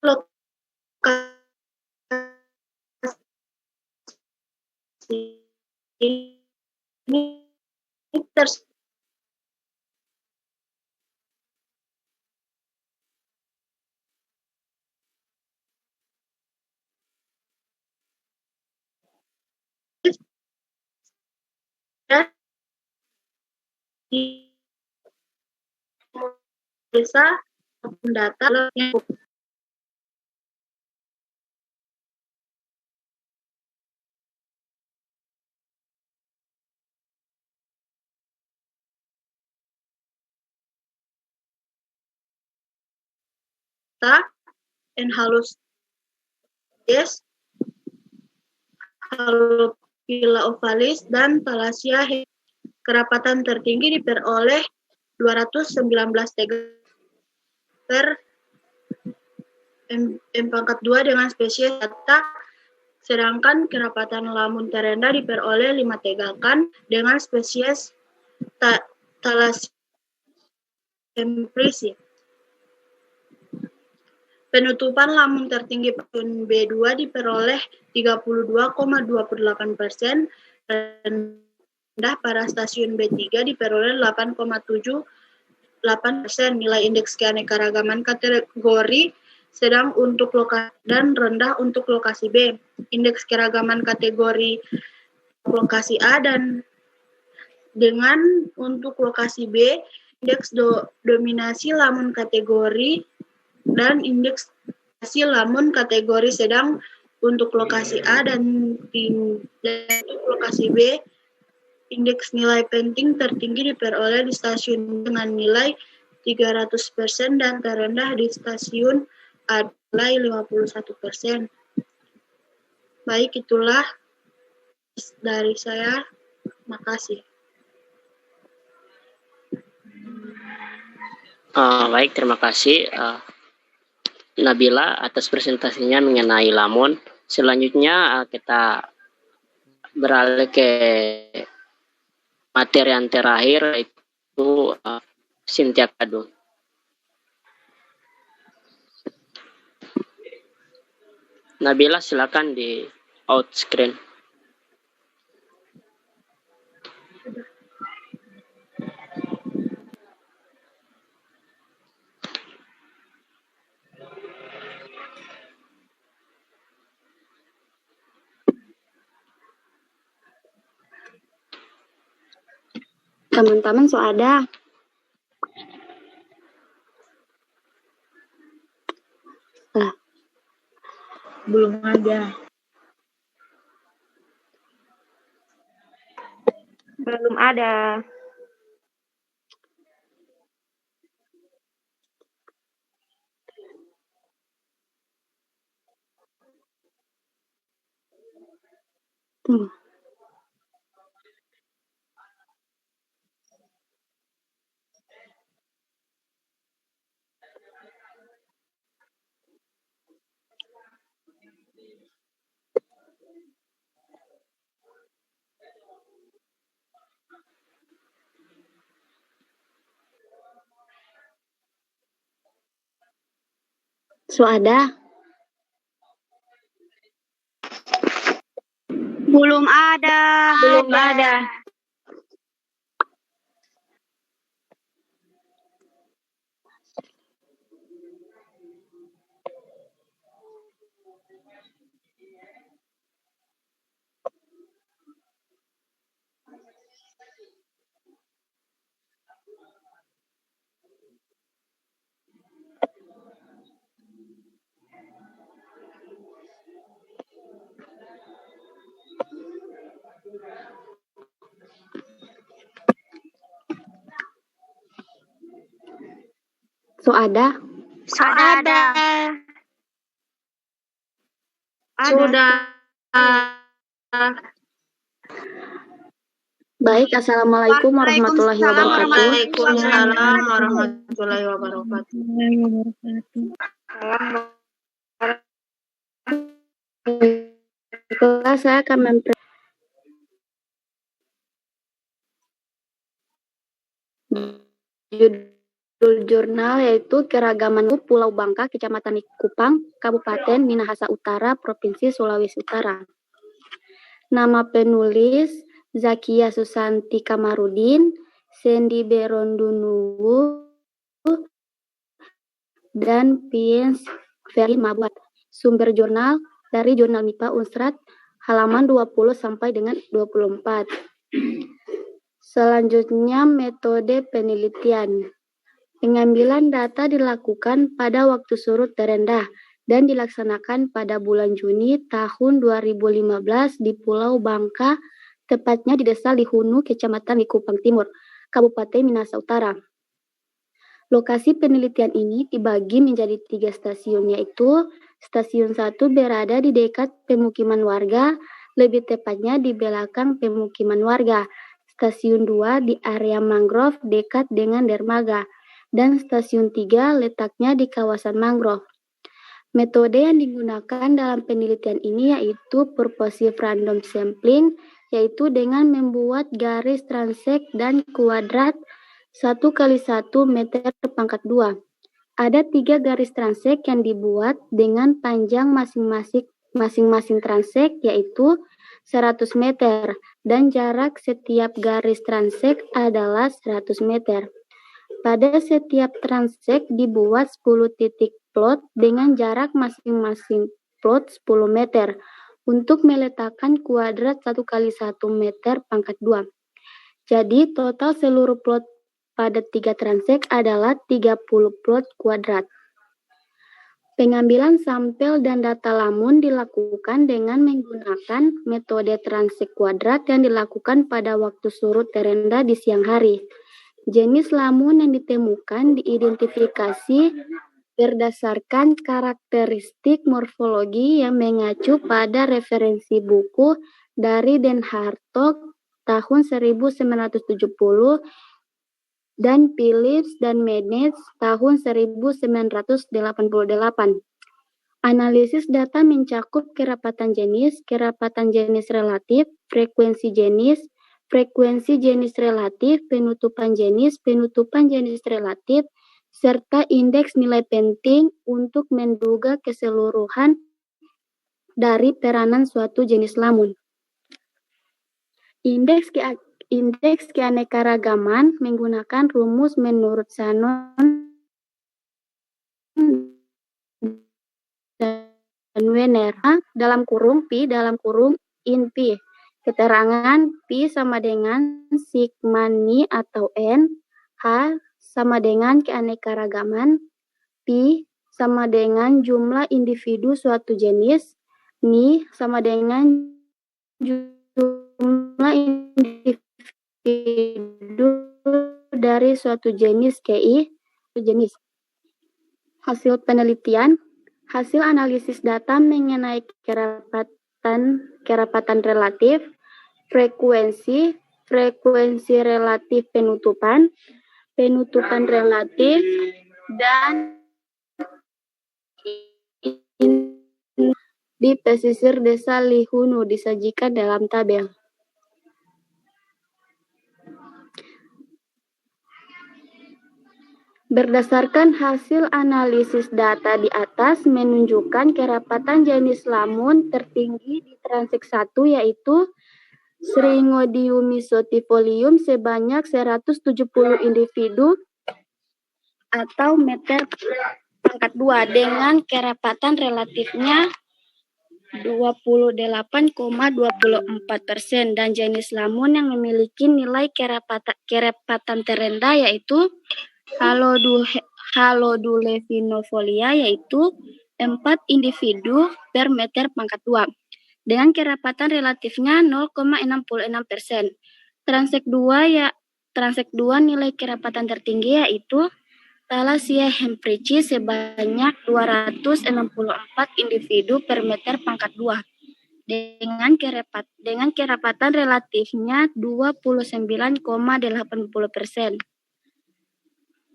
lokasi ini di desa data and halus yes, Halopila ovalis dan Thalassia. Kerapatan tertinggi diperoleh 219 tegak per M2 dengan spesies data, sedangkan kerapatan lamun terendah diperoleh 5 tegakan dengan spesies Thalassia emprisi. Penutupan lamun tertinggi tahun B2 diperoleh 32,28%, rendah pada stasiun B3 diperoleh 8,78%. Nilai indeks keanekaragaman kategori sedang untuk lokasi dan rendah untuk lokasi B. Indeks keragaman kategori lokasi A dan dengan untuk lokasi B, indeks dominasi lamun kategori dan indeks lamun kategori sedang untuk lokasi A dan untuk lokasi B. Indeks nilai penting tertinggi diperoleh di stasiun dengan nilai 300% dan terendah di stasiun A nilai 51%. Baik, itulah dari saya. Makasih.
Baik, terima kasih Nabila atas presentasinya mengenai lamun. Selanjutnya kita beralih ke materi yang terakhir, yaitu Cynthia Kadung. Nabila, silakan di out screen.
Teman-teman, so ada.
Belum ada.
Belum ada. Tunggu. So ada.
Belum ada.
Belum ada. So ada.
Ada.
Sudah.
Baik, assalamualaikum warahmatullahi wabarakatuh.
Waalaikumsalam warahmatullahi wabarakatuh.
Kelas Maka saya akan judul jurnal yaitu Keragaman Pulau Bangka, Kecamatan Kupang, Kabupaten Minahasa Utara, Provinsi Sulawesi Utara. Nama penulis Zakia Susanti Kamarudin, Sandy Berondunuwu, dan Piens Ferry Mabuat. Sumber jurnal dari Jurnal MIPA Unsrat halaman 20 sampai dengan 24. Selanjutnya metode penelitian. Pengambilan data dilakukan pada waktu surut terendah dan dilaksanakan pada bulan Juni tahun 2015 di Pulau Bangka, tepatnya di Desa Lihunu, Kecamatan Likupang Timur, Kabupaten Minahasa Utara. Lokasi penelitian ini dibagi menjadi 3 stasiun, yaitu stasiun 1 berada di dekat pemukiman warga, lebih tepatnya di belakang pemukiman warga. Stasiun 2 di area mangrove dekat dengan dermaga, dan stasiun 3 letaknya di kawasan mangrove. Metode yang digunakan dalam penelitian ini yaitu purposive random sampling, yaitu dengan membuat garis transek dan kuadrat 1x1 meter pangkat 2. Ada 3 garis transek yang dibuat dengan panjang masing-masing transek yaitu 100 meter dan jarak setiap garis transek adalah 100 meter. Pada setiap transek dibuat 10 titik plot dengan jarak masing-masing plot 10 meter untuk meletakkan kuadrat 1x1 meter pangkat 2. Jadi total seluruh plot pada 3 transek adalah 30 plot kuadrat. Pengambilan sampel dan data lamun dilakukan dengan menggunakan metode transek kuadrat yang dilakukan pada waktu surut terendah di siang hari. Jenis lamun yang ditemukan diidentifikasi berdasarkan karakteristik morfologi yang mengacu pada referensi buku dari Den Hartog tahun 1970 dan Phillips dan Menetz tahun 1988. Analisis data mencakup kerapatan jenis relatif, frekuensi jenis relatif, penutupan jenis relatif, serta indeks nilai penting untuk menduga keseluruhan dari peranan suatu jenis lamun. Indeks keanekaragaman menggunakan rumus menurut Shannon dan Wenner. Dalam kurung Pi in Pi. Keterangan Pi sama dengan sigma ni atau N. H sama dengan keanekaragaman. Pi sama dengan jumlah individu suatu jenis. Ni sama dengan jumlah individu dari suatu jenis KI jenis. Hasil penelitian, hasil analisis data mengenai kerapatan relatif, frekuensi relatif penutupan relatif, dan di pesisir Desa Lihunu disajikan dalam tabel. Berdasarkan hasil analisis data di atas menunjukkan kerapatan jenis lamun tertinggi di transek 1 yaitu Syringodium mesotifolium sebanyak 170 individu atau meter pangkat 2 dengan kerapatan relatifnya 28,24% dan jenis lamun yang memiliki nilai kerapatan terendah yaitu Halodulevinofolia yaitu 4 individu per meter pangkat 2 dengan kerapatan relatifnya 0,66%. Transek 2 nilai kerapatan tertinggi yaitu Thalassia hempricci sebanyak 264 individu per meter pangkat 2 dengan kerapatan relatifnya 29,80%.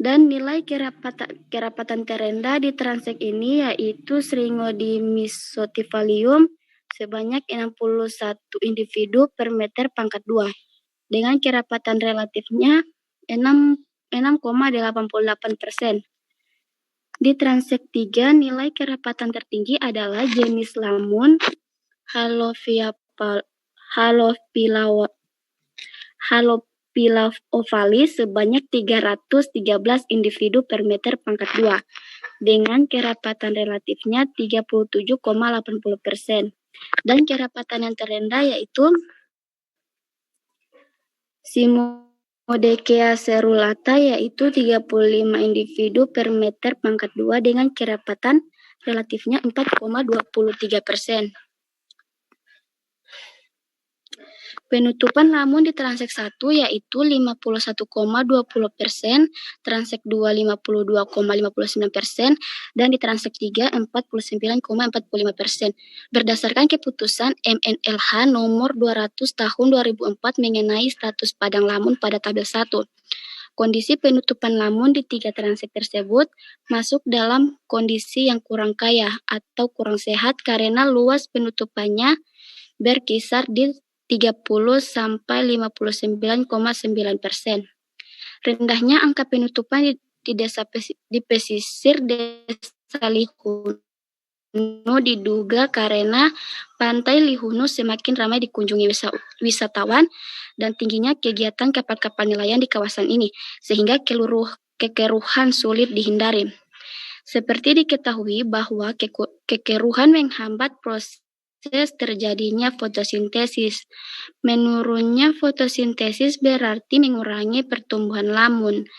Dan nilai kerapatan terendah di transek ini yaitu Syringodium mesotifolium sebanyak 61 individu per meter pangkat 2 dengan kerapatan relatifnya 6,88%. Di transek 3, nilai kerapatan tertinggi adalah jenis lamun Halophila ovalis sebanyak 313 individu per meter pangkat 2 dengan kerapatan relatifnya 37,80%. Dan kerapatan yang terendah yaitu Simodekea cerulata yaitu 35 individu per meter pangkat 2 dengan kerapatan relatifnya 4,23%. Penutupan lamun di transek 1 yaitu 51,20%, transek 2 52,59%, dan di transek 3 49,45%. Berdasarkan keputusan MNLH nomor 200 tahun 2004 mengenai status padang lamun pada tabel 1. Kondisi penutupan lamun di 3 transek tersebut masuk dalam kondisi yang kurang kaya atau kurang sehat karena luas penutupannya berkisar di 30-59,9%. Rendahnya angka penutupan di pesisir desa Lihunu diduga karena pantai Lihunu semakin ramai dikunjungi wisatawan dan tingginya kegiatan kapal-kapal nelayan di kawasan ini, sehingga kekeruhan sulit dihindari. Seperti diketahui bahwa kekeruhan menghambat proses terjadinya fotosintesis. Menurunnya fotosintesis berarti mengurangi pertumbuhan lamun.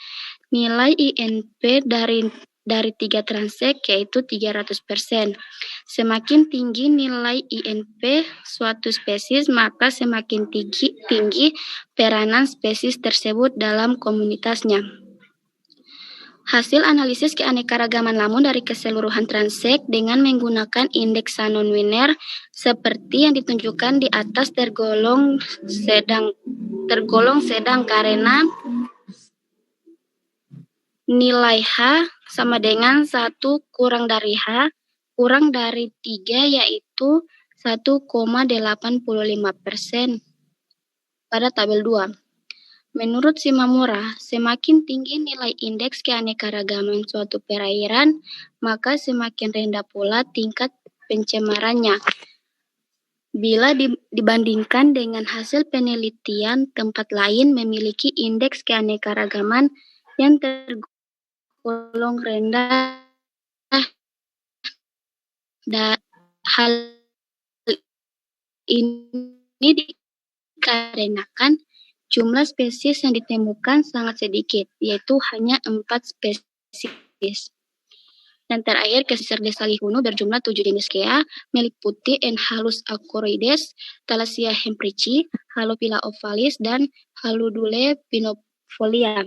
Nilai INP dari 3 transek yaitu 300%. Semakin tinggi nilai INP suatu spesies, maka semakin tinggi peranan spesies tersebut dalam komunitasnya. Hasil analisis keanekaragaman lamun dari keseluruhan transek dengan menggunakan indeks Shannon-Wiener seperti yang ditunjukkan di atas tergolong sedang karena nilai H sama dengan 1 kurang dari H kurang dari 3 yaitu 1,85% pada tabel 2. Menurut Shimamura, semakin tinggi nilai indeks keanekaragaman suatu perairan, maka semakin rendah pula tingkat pencemarannya. Bila dibandingkan dengan hasil penelitian tempat lain memiliki indeks keanekaragaman yang tergolong rendah, dan hal ini dikarenakan jumlah spesies yang ditemukan sangat sedikit, yaitu hanya 4 spesies. Dan terakhir, pesisir desa Lihunu berjumlah 7 jenis kea, meliputi Enhalus acoroides, Thalassia hempricci, Halophila ovalis, dan Haludule pinofolia.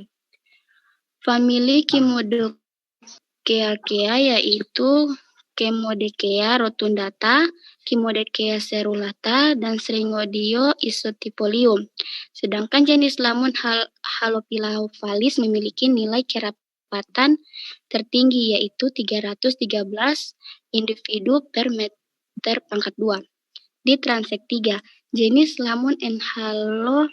Famili Chimodocea yaitu Chimodocea rotundata, Chimodocea cerulata, dan Syringodio isotypholium. Sedangkan jenis lamun Halophila ovalis memiliki nilai kerapatan tertinggi yaitu 313 individu per meter pangkat 2. Di transek 3, jenis lamun Enhalus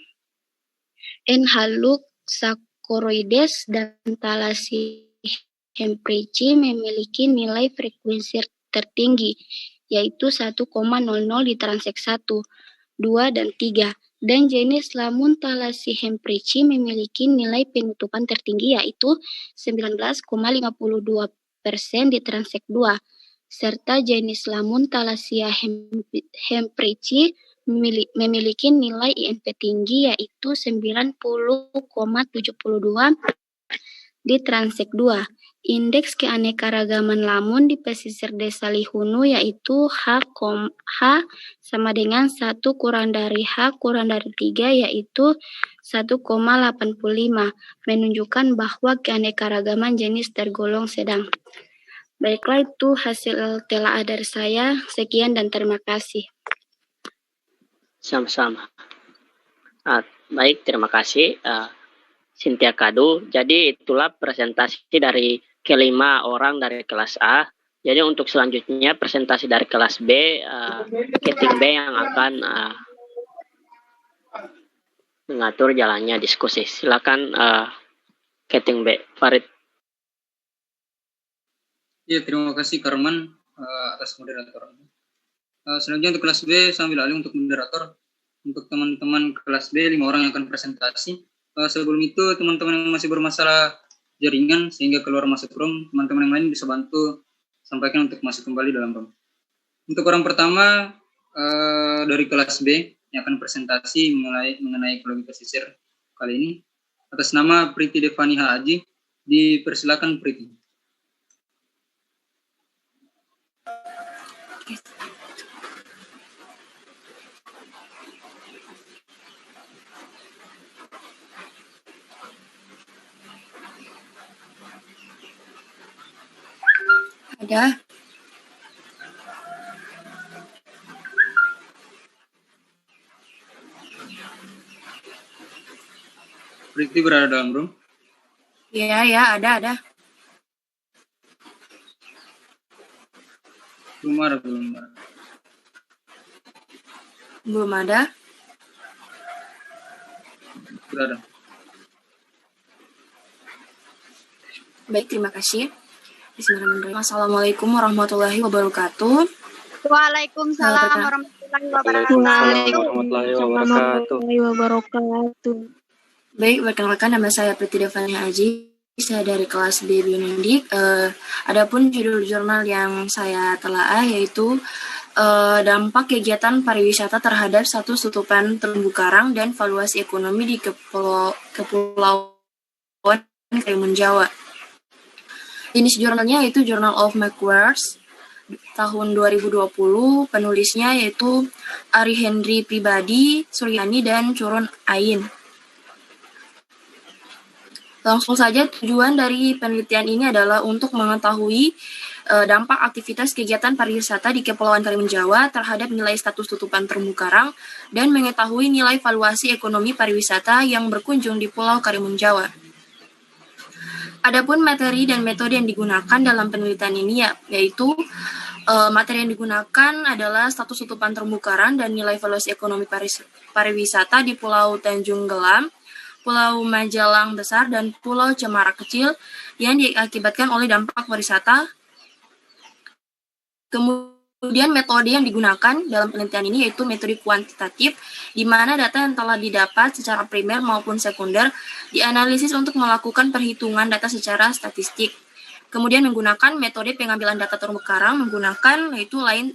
acoroides dan Thalassia hempricci memiliki nilai frekuensi tertinggi, yaitu 1,00 di transek 1, 2, dan 3. Dan jenis lamun Thalassia hempricci memiliki nilai penutupan tertinggi, yaitu 19,52% di transek 2. Serta jenis lamun Thalassia hempricci memiliki nilai INP tinggi, yaitu 90,72 di transek 2. Indeks keanekaragaman lamun di pesisir desa Lihunu yaitu H sama dengan 1 kurang dari H kurang dari 3 yaitu 1,85, menunjukkan bahwa keanekaragaman jenis tergolong sedang. Baiklah, itu hasil telaah dari saya. Sekian dan terima kasih.
Sama-sama. Baik, terima kasih Cynthia Kadu. Jadi itulah presentasi dari kelima orang dari kelas A Jadi untuk selanjutnya presentasi dari kelas B, Keting B yang akan mengatur jalannya diskusi. Silakan Keting B, Farid.
Ya, terima kasih Karman atas moderator. Selanjutnya untuk kelas B, sambil alih untuk moderator. Untuk teman-teman kelas B, 5 orang yang akan presentasi. Sebelum itu, teman-teman yang masih bermasalah jaringan sehingga keluar masuk room, teman-teman yang lain bisa bantu sampaikan untuk masuk kembali dalam room. Untuk orang pertama dari kelas B yang akan presentasi mengenai ekologi pesisir kali ini, atas nama Priti Devani Haji, dipersilakan Priti.
Ada.
Priti berada dalam room?
Ya, ada.
Belum ada.
Belum ada.
Sudah ada.
Baik, terima kasih. Bismillahirrahmanirrahim. Assalamualaikum warahmatullahi wabarakatuh.
Waalaikumsalam warahmatullahi wabarakatuh.
Baik, perkenalkan nama saya Priti Devani Haji. Saya dari kelas B Bionindik. Adapun judul jurnal yang saya telaah yaitu dampak kegiatan pariwisata terhadap status tutupan terumbu karang dan valuasi ekonomi di Kepulauan Karimun Jawa. Jenis jurnalnya yaitu Journal of Macquarie tahun 2020, penulisnya yaitu Ari Hendri Pribadi, Suryani, dan Curun Ain. Langsung saja, tujuan dari penelitian ini adalah untuk mengetahui dampak aktivitas kegiatan pariwisata di Kepulauan Karimun Jawa terhadap nilai status tutupan terumbu karang dan mengetahui nilai valuasi ekonomi pariwisata yang berkunjung di Pulau Karimun Jawa. Adapun materi dan metode yang digunakan dalam penelitian ini yaitu materi yang digunakan adalah status tutupan terumbu karang dan nilai valuasi ekonomi pariwisata di Pulau Tanjung Gelam, Pulau Majalang Besar, dan Pulau Cemara Kecil yang diakibatkan oleh dampak pariwisata. Kemudian metode yang digunakan dalam penelitian ini yaitu metode kuantitatif, di mana data yang telah didapat secara primer maupun sekunder dianalisis untuk melakukan perhitungan data secara statistik. Kemudian menggunakan metode pengambilan data terumbu karang menggunakan yaitu line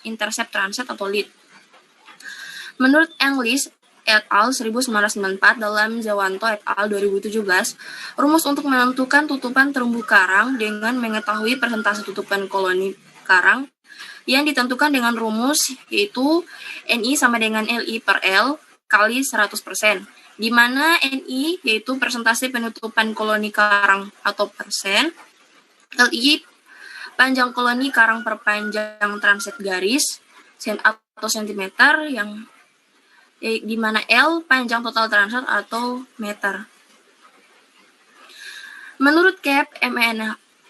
intercept transit atau LIT. Menurut English et al. 1994 dalam Zawanto et al. 2017, rumus untuk menentukan tutupan terumbu karang dengan mengetahui persentase tutupan koloni karang yang ditentukan dengan rumus yaitu NI sama dengan LI per L kali 100%, di mana NI yaitu persentase penutupan koloni karang atau persen, LI panjang koloni karang per panjang transit garis atau sentimeter, yang di mana L panjang total transit atau meter. Menurut KEP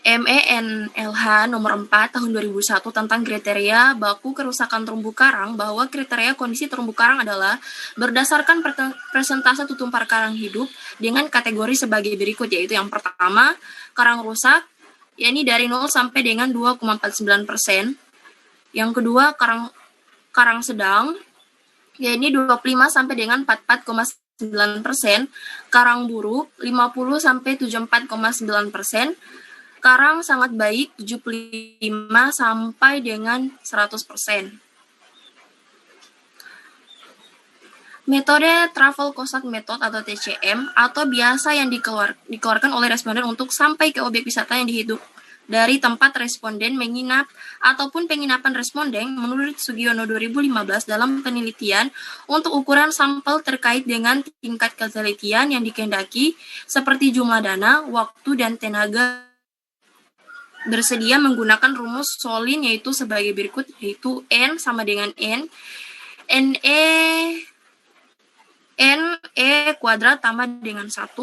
MENLH nomor 4 tahun 2001 tentang kriteria baku kerusakan terumbu karang, bahwa kriteria kondisi terumbu karang adalah berdasarkan persentase tutupan karang hidup dengan kategori sebagai berikut, yaitu yang pertama, karang rusak, yakni dari 0 sampai dengan 2,49%. Yang kedua, karang sedang, yakni 25 sampai dengan 44,9%, karang buruk 50 sampai 74,9%, karang sangat baik 75 sampai dengan 100%. Metode Travel Cossack Method atau TCM atau biasa yang dikeluarkan oleh responden untuk sampai ke objek wisata yang dihitung dari tempat responden menginap ataupun penginapan responden menurut Sugiono 2015 dalam penelitian untuk ukuran sampel terkait dengan tingkat ketelitian yang dikehendaki seperti jumlah dana, waktu, dan tenaga bersedia menggunakan rumus Solin yaitu sebagai berikut, yaitu N sama dengan N kuadrat tambah dengan 1,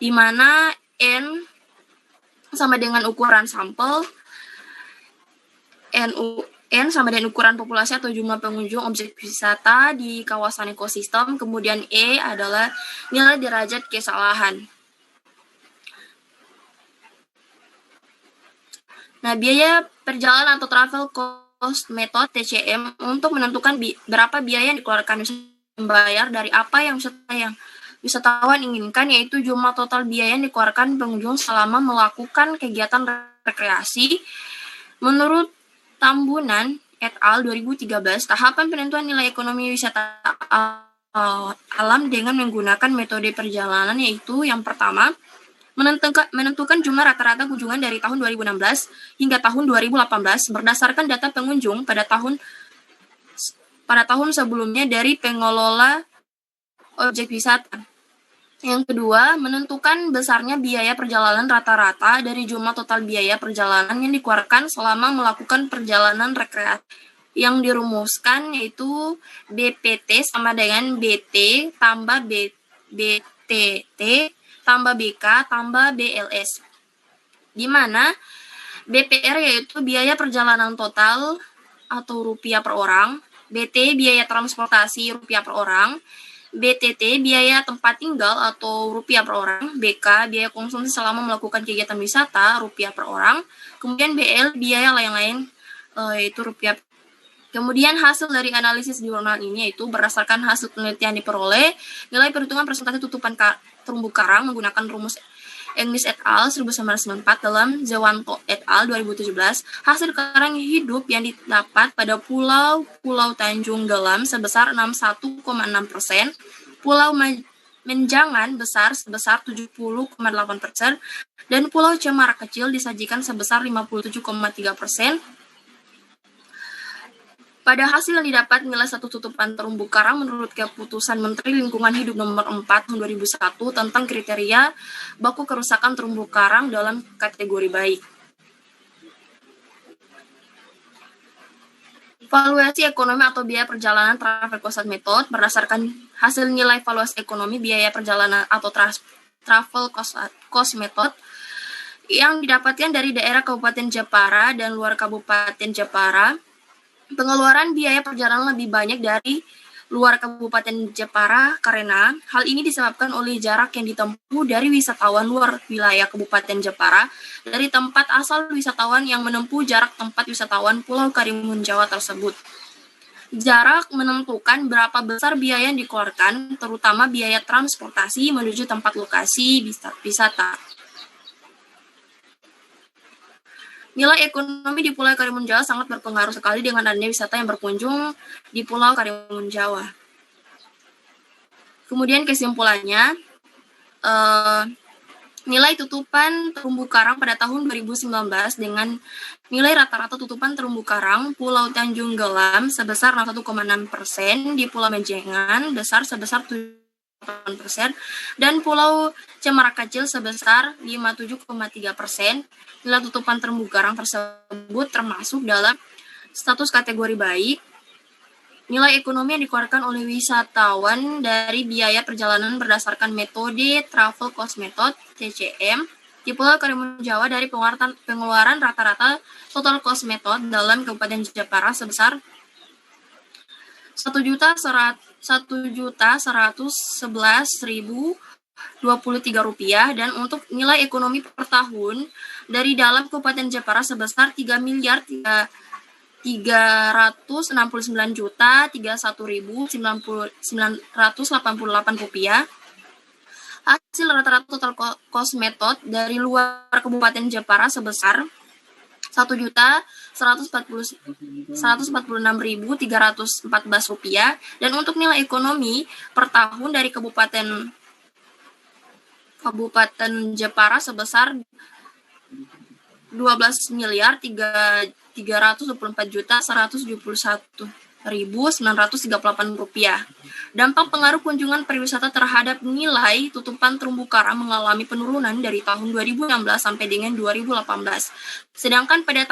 di mana N sama dengan ukuran sampel, N sama dengan ukuran populasi atau jumlah pengunjung objek wisata di kawasan ekosistem. Kemudian E adalah nilai derajat kesalahan. Nah, biaya perjalanan atau travel cost method TCM untuk menentukan berapa biaya yang dikeluarkan membayar dari apa yang wisatawan inginkan, yaitu jumlah total biaya yang dikeluarkan pengunjung selama melakukan kegiatan rekreasi. Menurut Tambunan et al. 2013, tahapan penentuan nilai ekonomi wisata alam dengan menggunakan metode perjalanan yaitu yang pertama, menentukan jumlah rata-rata kunjungan dari tahun 2016 hingga tahun 2018 berdasarkan data pengunjung pada tahun sebelumnya dari pengelola objek wisata. Yang kedua, menentukan besarnya biaya perjalanan rata-rata dari jumlah total biaya perjalanan yang dikeluarkan selama melakukan perjalanan rekreasi. Yang dirumuskan yaitu BPT sama dengan BT tambah BTT tambah BK tambah BLS. Di mana BPR yaitu biaya perjalanan total atau rupiah per orang, BT biaya transportasi rupiah per orang, BTT biaya tempat tinggal atau rupiah per orang, BK biaya konsumsi selama melakukan kegiatan wisata rupiah per orang, kemudian BL biaya lain-lain yaitu rupiah. Kemudian hasil dari analisis di jurnal ini yaitu berdasarkan hasil penelitian diperoleh, nilai perhitungan presentasi tutupan terumbu karang menggunakan rumus English et al. 1994 dalam Zewanto et al. 2017, hasil karang hidup yang didapat pada Pulau Tanjung Gelam sebesar 61,6%, Pulau Menjangan besar sebesar 70,8%, dan Pulau Cemara kecil disajikan sebesar 57,3%. Pada hasil yang didapat, nilai satu tutupan terumbu karang menurut keputusan Menteri Lingkungan Hidup nomor 4 tahun 2001 tentang kriteria baku kerusakan terumbu karang dalam kategori baik. Valuasi ekonomi atau biaya perjalanan travel cost method berdasarkan hasil nilai valuasi ekonomi biaya perjalanan atau travel cost method yang didapatkan dari daerah Kabupaten Jepara dan luar Kabupaten Jepara. Pengeluaran biaya perjalanan lebih banyak dari luar Kabupaten Jepara karena hal ini disebabkan oleh jarak yang ditempuh dari wisatawan luar wilayah Kabupaten Jepara dari tempat asal wisatawan yang menempuh jarak tempat wisatawan Pulau Karimun Jawa tersebut. Jarak menentukan berapa besar biaya yang dikeluarkan, terutama biaya transportasi menuju tempat lokasi wisata. Nilai ekonomi di Pulau Karimun Jawa sangat berpengaruh sekali dengan adanya wisata yang berkunjung di Pulau Karimun Jawa. Kemudian kesimpulannya, nilai tutupan terumbu karang pada tahun 2019 dengan nilai rata-rata tutupan terumbu karang Pulau Tanjung Gelam sebesar 61,6%, di Pulau Menjangan besar sebesar 7,8%, dan Pulau Cemara kecil sebesar 57,3%. Nilai tutupan terumbu karang tersebut termasuk dalam status kategori baik. Nilai ekonomi yang dikeluarkan oleh wisatawan dari biaya perjalanan berdasarkan metode Travel Cost Method TCM di Pulau Karimun Jawa dari pengeluaran rata-rata Total Cost Method dalam Kabupaten Jepara sebesar 1.111.023 rupiah, dan untuk nilai ekonomi per tahun dari dalam Kabupaten Jepara sebesar 3.339.031.988 rupiah. Hasil rata-rata total cost method dari luar Kabupaten Jepara sebesar 1.146.314 rupiah, dan untuk nilai ekonomi per tahun dari Kabupaten Jepara sebesar 12.324.171.938 rupiah. Dampak pengaruh kunjungan pariwisata terhadap nilai tutupan terumbu karang mengalami penurunan dari tahun 2016 sampai dengan 2018. Sedangkan pada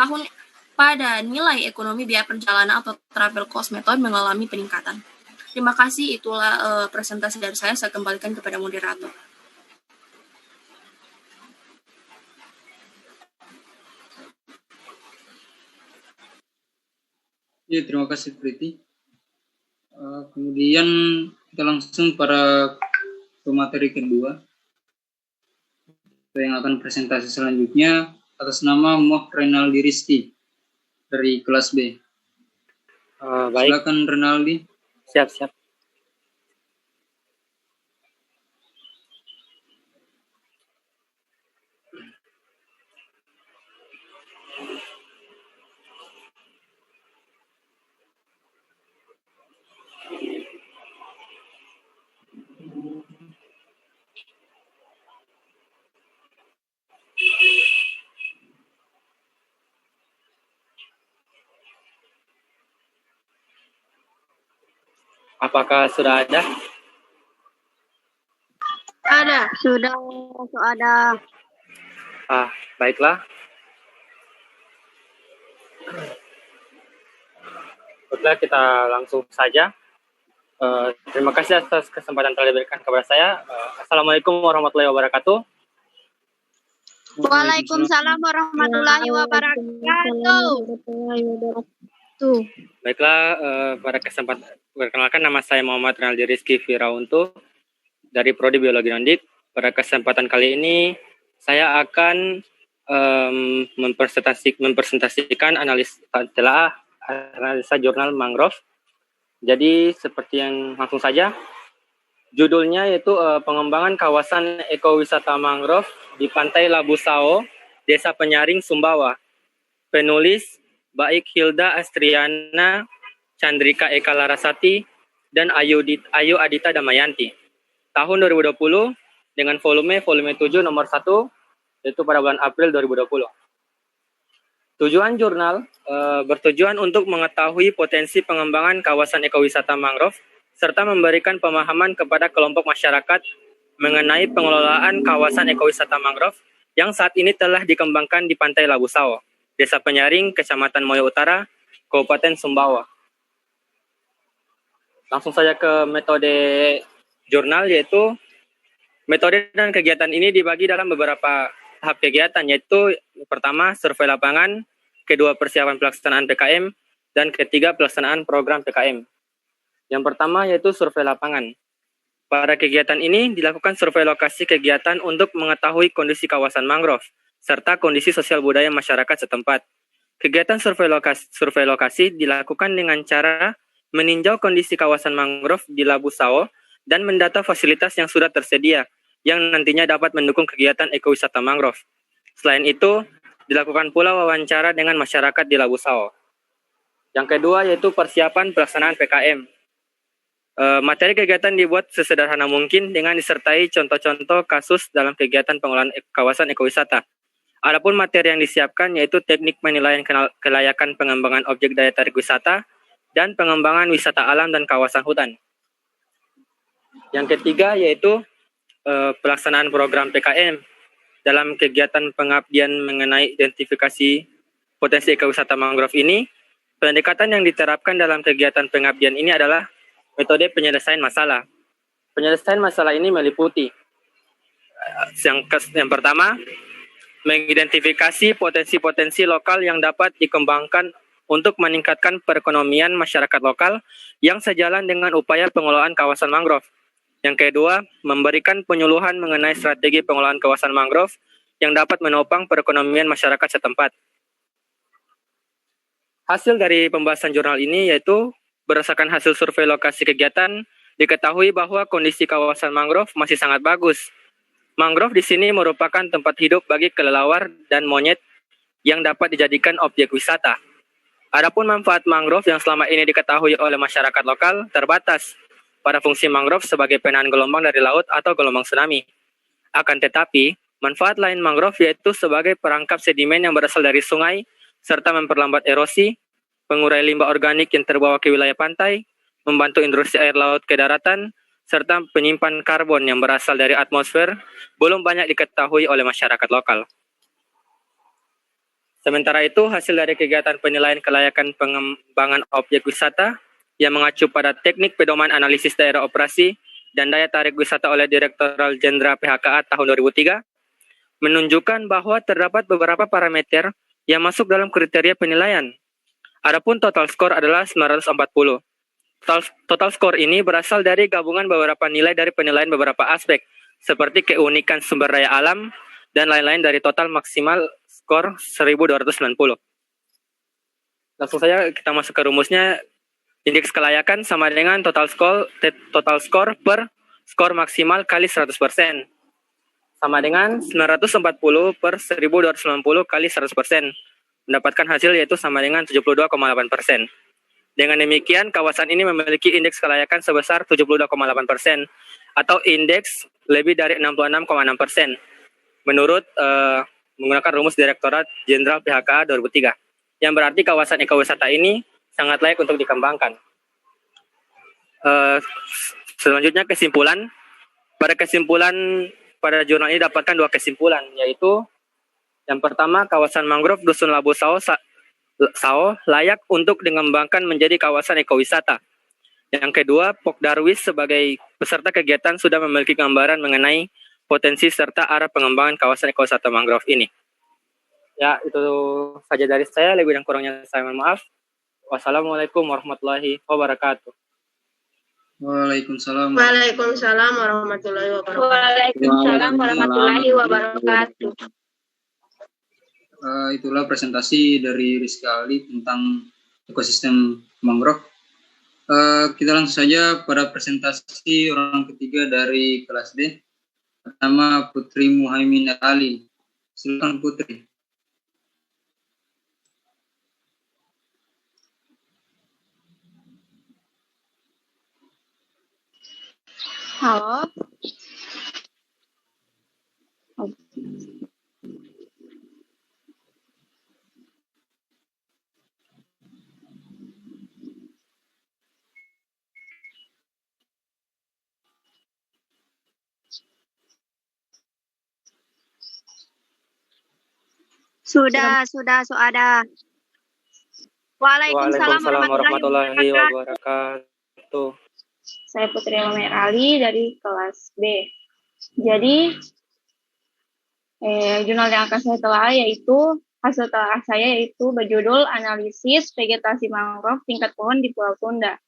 nilai ekonomi biaya perjalanan atau travel cost method mengalami peningkatan. Terima kasih, itulah presentasi dari saya kembalikan kepada moderator.
Ya, terima kasih Priti. Kemudian kita langsung pada pemateri kedua yang akan presentasi selanjutnya atas nama Moh Renaldi Rizky dari kelas B.
Baik.
Silakan Renaldi.
Siap. Apakah sudah ada?
Ada.
Sudah ada.
Baiklah. Baiklah, kita langsung saja. Terima kasih atas kesempatan telah diberikan kepada saya. Assalamualaikum warahmatullahi wabarakatuh.
Waalaikumsalam warahmatullahi wabarakatuh.
Baiklah, pada kesempatan perkenalkan, nama saya Muhammad Renaldi Rizky Firaunto dari Prodi Biologi Nondik. Pada kesempatan kali ini saya akan mempresentasikan analisa jurnal mangrove. Jadi seperti yang langsung saja, judulnya yaitu pengembangan kawasan ekowisata mangrove di Pantai Labu Sao, Desa Penyaring, Sumbawa. Penulis baik Hilda Astriana, Chandrika Eka Larasati, dan Ayu Adita Damayanti. Tahun 2020 dengan volume 7 nomor 1, yaitu pada bulan April 2020. Tujuan jurnal bertujuan untuk mengetahui potensi pengembangan kawasan ekowisata mangrove serta memberikan pemahaman kepada kelompok masyarakat mengenai pengelolaan kawasan ekowisata mangrove yang saat ini telah dikembangkan di Pantai Labu Sao, Desa Penyaring, Kecamatan Moyo Utara, Kabupaten Sumbawa. Langsung saja ke metode jurnal, yaitu metode dan kegiatan ini dibagi dalam beberapa tahap kegiatan, yaitu pertama survei lapangan, kedua persiapan pelaksanaan PKM, dan ketiga pelaksanaan program PKM. Yang pertama yaitu survei lapangan. Pada kegiatan ini dilakukan survei lokasi kegiatan untuk mengetahui kondisi kawasan mangrove serta kondisi sosial budaya masyarakat setempat. Kegiatan survei lokasi dilakukan dengan cara meninjau kondisi kawasan mangrove di Labu Sao dan mendata fasilitas yang sudah tersedia yang nantinya dapat mendukung kegiatan ekowisata mangrove. Selain itu, dilakukan pula wawancara dengan masyarakat di Labu Sao. Yang kedua yaitu persiapan pelaksanaan PKM. Materi kegiatan dibuat sesederhana mungkin dengan disertai contoh-contoh kasus dalam kegiatan pengelolaan kawasan ekowisata. Adapun materi yang disiapkan yaitu teknik penilaian kelayakan pengembangan objek daya tarik wisata dan pengembangan wisata alam dan kawasan hutan. Yang ketiga yaitu pelaksanaan program PKM. Dalam kegiatan pengabdian mengenai identifikasi potensi ekowisata mangrove ini, pendekatan yang diterapkan dalam kegiatan pengabdian ini adalah metode penyelesaian masalah. Penyelesaian masalah ini meliputi yang pertama, mengidentifikasi potensi-potensi lokal yang dapat dikembangkan untuk meningkatkan perekonomian masyarakat lokal yang sejalan dengan upaya pengelolaan kawasan mangrove. Yang kedua, memberikan penyuluhan mengenai strategi pengelolaan kawasan mangrove yang dapat menopang perekonomian masyarakat setempat. Hasil dari pembahasan jurnal ini yaitu berdasarkan hasil survei lokasi kegiatan, diketahui bahwa kondisi kawasan mangrove masih sangat bagus. Mangrove di sini merupakan tempat hidup bagi kelelawar dan monyet yang dapat dijadikan objek wisata. Adapun manfaat mangrove yang selama ini diketahui oleh masyarakat lokal terbatas pada fungsi mangrove sebagai penahan gelombang dari laut atau gelombang tsunami. Akan tetapi, manfaat lain mangrove yaitu sebagai perangkap sedimen yang berasal dari sungai, serta memperlambat erosi, pengurai limbah organik yang terbawa ke wilayah pantai, membantu industri air laut ke daratan, serta penyimpan karbon yang berasal dari atmosfer, belum banyak diketahui oleh masyarakat lokal. Sementara itu, hasil dari kegiatan penilaian kelayakan pengembangan objek wisata yang mengacu pada teknik pedoman analisis daerah operasi dan daya tarik wisata oleh Direktorat Jenderal PHKA tahun 2003, menunjukkan bahwa terdapat beberapa parameter yang masuk dalam kriteria penilaian. Adapun total skor adalah 940. Total skor ini berasal dari gabungan beberapa nilai dari penilaian beberapa aspek, seperti keunikan sumber daya alam, dan lain-lain dari total maksimal skor 1290. Langsung saja kita masuk ke rumusnya. Indeks kelayakan sama dengan total skor per skor maksimal kali 100%. Sama dengan 940 per 1290 kali 100%. Mendapatkan hasil yaitu sama dengan 72,8%. Dengan demikian, kawasan ini memiliki indeks kelayakan sebesar 72,8% atau indeks lebih dari 66,6% menurut menggunakan rumus Direktorat Jenderal PHKA 2003, yang berarti kawasan ekowisata ini sangat layak untuk dikembangkan. Selanjutnya kesimpulan. Pada jurnal ini dapatkan 2 kesimpulan, yaitu yang pertama, kawasan mangrove Dusun Labu Sao layak untuk dikembangkan menjadi kawasan ekowisata. Yang kedua, Pok Darwis sebagai peserta kegiatan sudah memiliki gambaran mengenai potensi serta arah pengembangan kawasan ekowisata mangrove ini. Ya, itu saja dari saya. Lebih dan kurangnya saya mohon maaf. Wassalamualaikum warahmatullahi wabarakatuh.
Waalaikumsalam.
Waalaikumsalam warahmatullahi wabarakatuh.
Waalaikumsalam warahmatullahi wabarakatuh.
Itulah presentasi dari Rizka Ali tentang ekosistem mangrove. Kita langsung saja pada presentasi orang ketiga dari kelas D. Pertama, Putri Muhaimin Ali. Silakan Putri.
Halo.
Sudah, ada. Waalaikumsalam
warahmatullahi wabarakatuh.
Saya Putri Muhaimin Ali dari kelas B. Jadi, jurnal yang akan saya telah hasil telah saya yaitu berjudul Analisis Vegetasi Mangrove Tingkat Pohon di Pulau Tunda.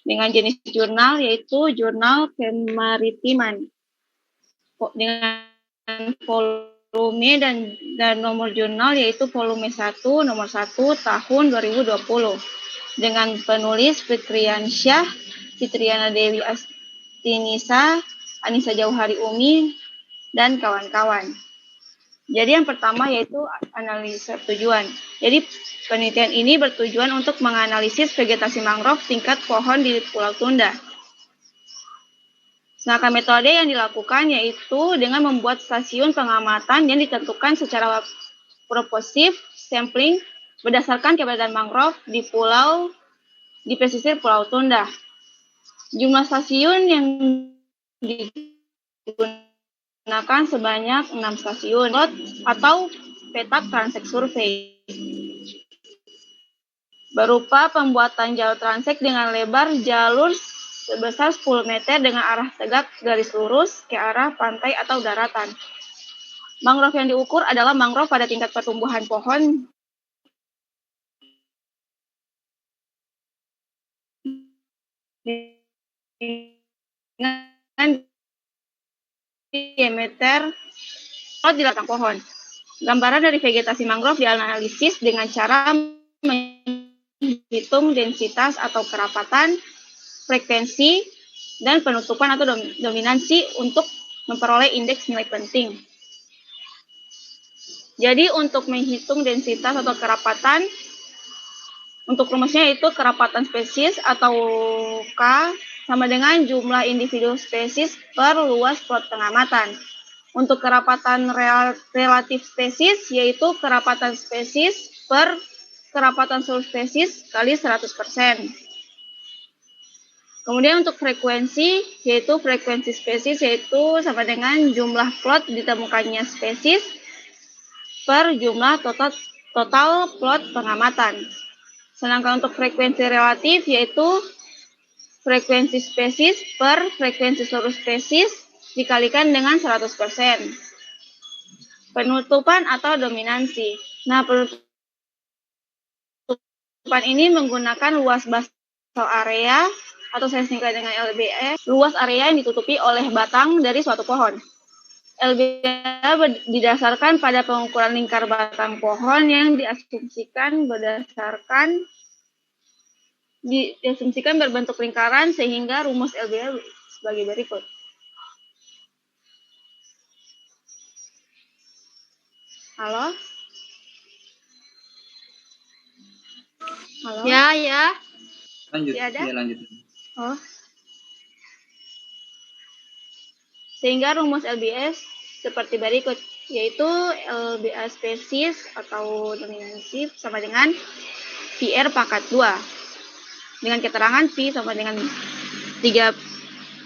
Dengan jenis jurnal yaitu Jurnal Kemaritiman. Dengan volume dan nomor jurnal yaitu volume 1 nomor 1 tahun 2020 dengan penulis Fitriansyah, Fitriana Dewi Astinisa, Anissa Jauhari Umi dan kawan-kawan. Jadi yang pertama yaitu analisa tujuan. Jadi penelitian ini bertujuan untuk menganalisis vegetasi mangrove tingkat pohon di Pulau Tunda. Sedangkan metode yang dilakukan yaitu dengan membuat stasiun pengamatan yang ditentukan secara proposif sampling berdasarkan keberadaan mangrove di pesisir Pulau Tunda. Jumlah stasiun yang digunakan sebanyak 6 stasiun atau petak transek survei. Berupa pembuatan jalur transek dengan lebar jalur sebesar 10 meter dengan arah tegak garis lurus ke arah pantai atau daratan. Mangrove yang diukur adalah mangrove pada tingkat pertumbuhan pohon dengan diameter di batang pohon. Gambaran dari vegetasi mangrove dianalisis dengan cara menghitung densitas atau kerapatan, frekuensi, dan penutupan atau dominansi untuk memperoleh indeks nilai penting. Jadi untuk menghitung densitas atau kerapatan, untuk rumusnya itu kerapatan spesies atau K sama dengan jumlah individu spesies per luas plot pengamatan. Untuk kerapatan relatif spesies yaitu kerapatan spesies per kerapatan seluruh spesies kali 100%. Kemudian untuk frekuensi, yaitu frekuensi spesies yaitu sama dengan jumlah plot ditemukannya spesies per jumlah total plot pengamatan. Sedangkan untuk frekuensi relatif yaitu frekuensi spesies per frekuensi seluruh spesies dikalikan dengan 100%. Penutupan atau dominansi. Nah, Penutupan ini menggunakan luas basal area atau saya singkat dengan LBA, luas area yang ditutupi oleh batang dari suatu pohon. LBA didasarkan pada pengukuran lingkar batang pohon yang diasumsikan berbentuk lingkaran sehingga rumus LBA sebagai berikut. Halo? Halo?
Ya.
Lanjut.
Ya, ada?
Ya, lanjut.
Oh. Sehingga rumus LBS seperti berikut, yaitu LBA spesies atau dominansi sama dengan PR pangkat 2. Dengan keterangan P sama dengan 3,14,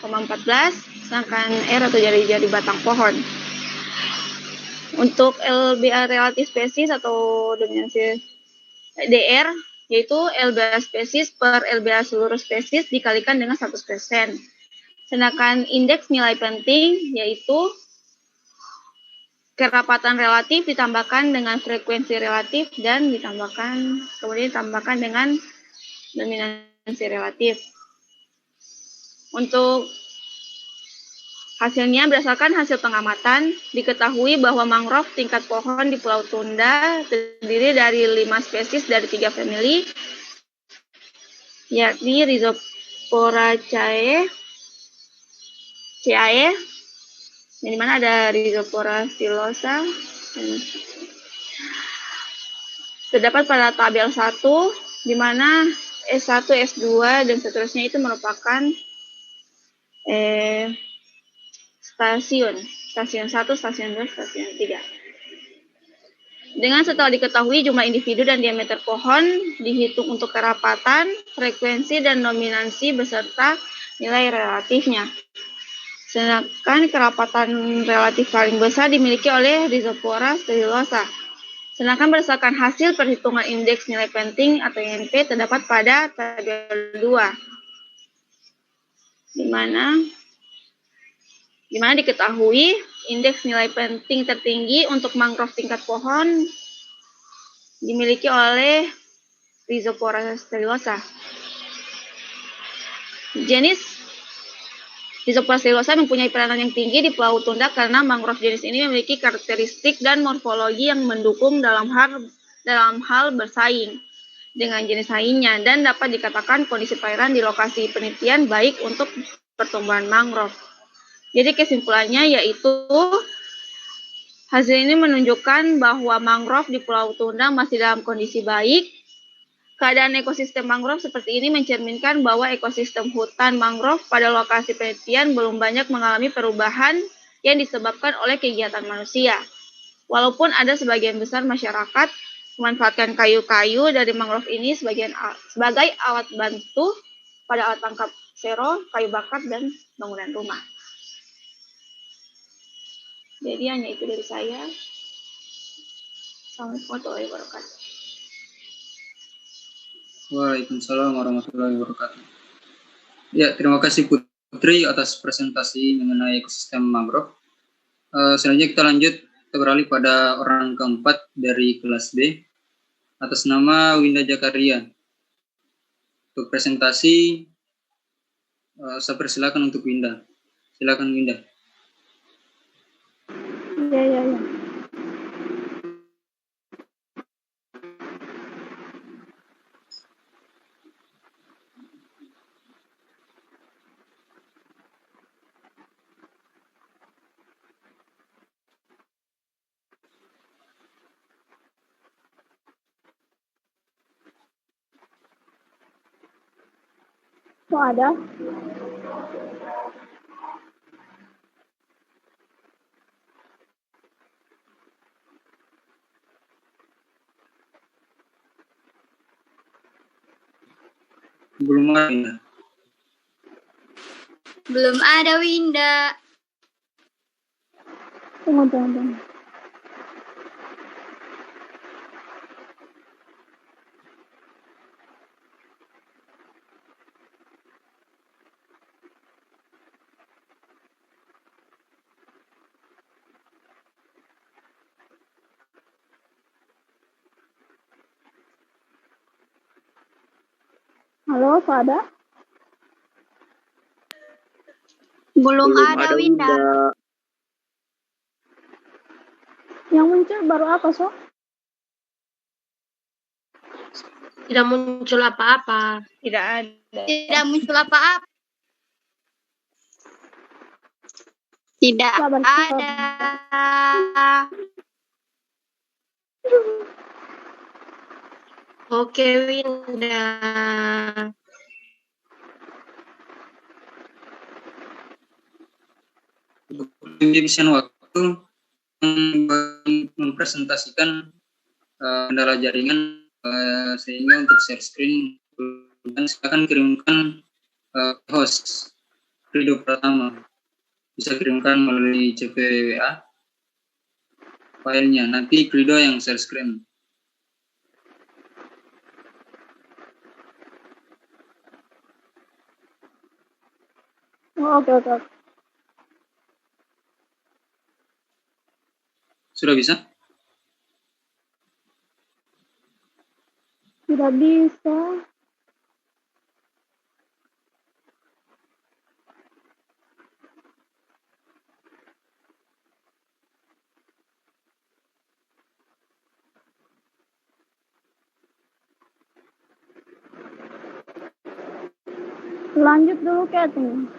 sedangkan R atau jari-jari batang pohon. Untuk LBA relatif spesies atau dominansi DR, yaitu LBA spesies per LBA seluruh spesies dikalikan dengan 100%. Sedangkan indeks nilai penting yaitu kerapatan relatif ditambahkan dengan frekuensi relatif dan kemudian ditambahkan dengan dominansi relatif. Untuk hasilnya, berdasarkan hasil pengamatan, diketahui bahwa mangrove tingkat pohon di Pulau Tunda terdiri dari 5 spesies dari 3 famili, yakni Rhizoporaceae, di mana ada Rhizopora stylosa. Terdapat pada tabel 1, di mana S1, S2, dan seterusnya itu merupakan stasiun 1, stasiun 2, stasiun 3. Dengan setelah diketahui jumlah individu dan diameter pohon, dihitung untuk kerapatan, frekuensi, dan dominansi beserta nilai relatifnya. Sedangkan kerapatan relatif paling besar dimiliki oleh Rhizopora stylosa. Sedangkan berdasarkan hasil perhitungan indeks nilai penting atau INP terdapat pada tabel 2. Di mana diketahui indeks nilai penting tertinggi untuk mangrove tingkat pohon dimiliki oleh Rhizopora stylosa. Jenis Rhizopora stylosa mempunyai peranan yang tinggi di Pulau Tunda karena mangrove jenis ini memiliki karakteristik dan morfologi yang mendukung dalam hal bersaing dengan jenis lainnya dan dapat dikatakan kondisi perairan di lokasi penelitian baik untuk pertumbuhan mangrove. Jadi kesimpulannya yaitu hasil ini menunjukkan bahwa mangrove di Pulau Tunda masih dalam kondisi baik. Keadaan ekosistem mangrove seperti ini mencerminkan bahwa ekosistem hutan mangrove pada lokasi penelitian belum banyak mengalami perubahan yang disebabkan oleh kegiatan manusia. Walaupun ada sebagian besar masyarakat memanfaatkan kayu-kayu dari mangrove ini sebagai alat bantu pada alat tangkap sero, kayu bakar, dan bangunan rumah. Jadi hanya itu dari saya. Assalamualaikum warahmatullahi wabarakatuh.
Waalaikumsalam warahmatullahi wabarakatuh. Ya, terima kasih Putri atas presentasi mengenai ekosistem mangrove. Selanjutnya kita beralih pada orang keempat dari kelas B atas nama Winda Jakaria. Untuk presentasi, saya persilakan untuk Winda. Silakan Winda.
Ya. Kok ada?
Belum ada.
Belum ada Winda.
Tunggu.
Halo, Fada?
Belum ada Winda.
Yang muncul baru apa, So?
Tidak muncul apa-apa.
Tidak ada.
Tidak muncul apa-apa. Tidak ada.
Oke, Winda.
Penghabisan waktu mempresentasikan kendala jaringan sehingga untuk share screen dan silakan kirimkan host Krido Pratama, bisa kirimkan melalui CPWA filenya, nanti Krido yang share screen.
Oh, oke.
Sudah bisa?
Tidak bisa. Lanjut dulu, Catherine.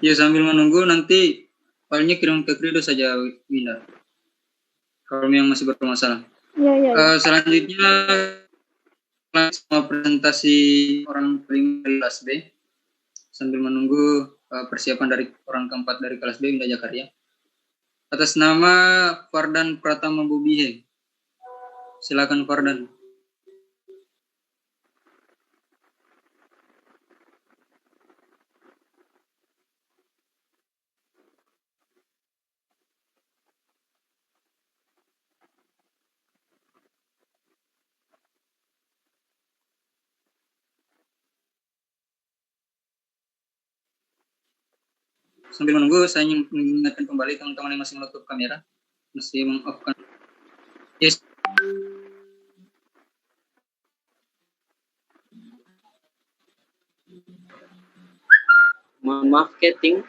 Ya, sambil menunggu nanti filenya kirim ke Krido saja, Winda. Kalau yang masih bermasalah.
Iya.
Selanjutnya sama presentasi orang kelima dari kelas B. Sambil menunggu persiapan dari orang keempat dari kelas B, Winda Jakarta. Atas nama Fardan Pratama Bubihe. Silakan Fardan. Sambil menunggu, saya ingin mengingatkan kembali teman-teman yang masih menutup kamera, masih meng-off-kan. Yes.
Mohon maaf, Keting.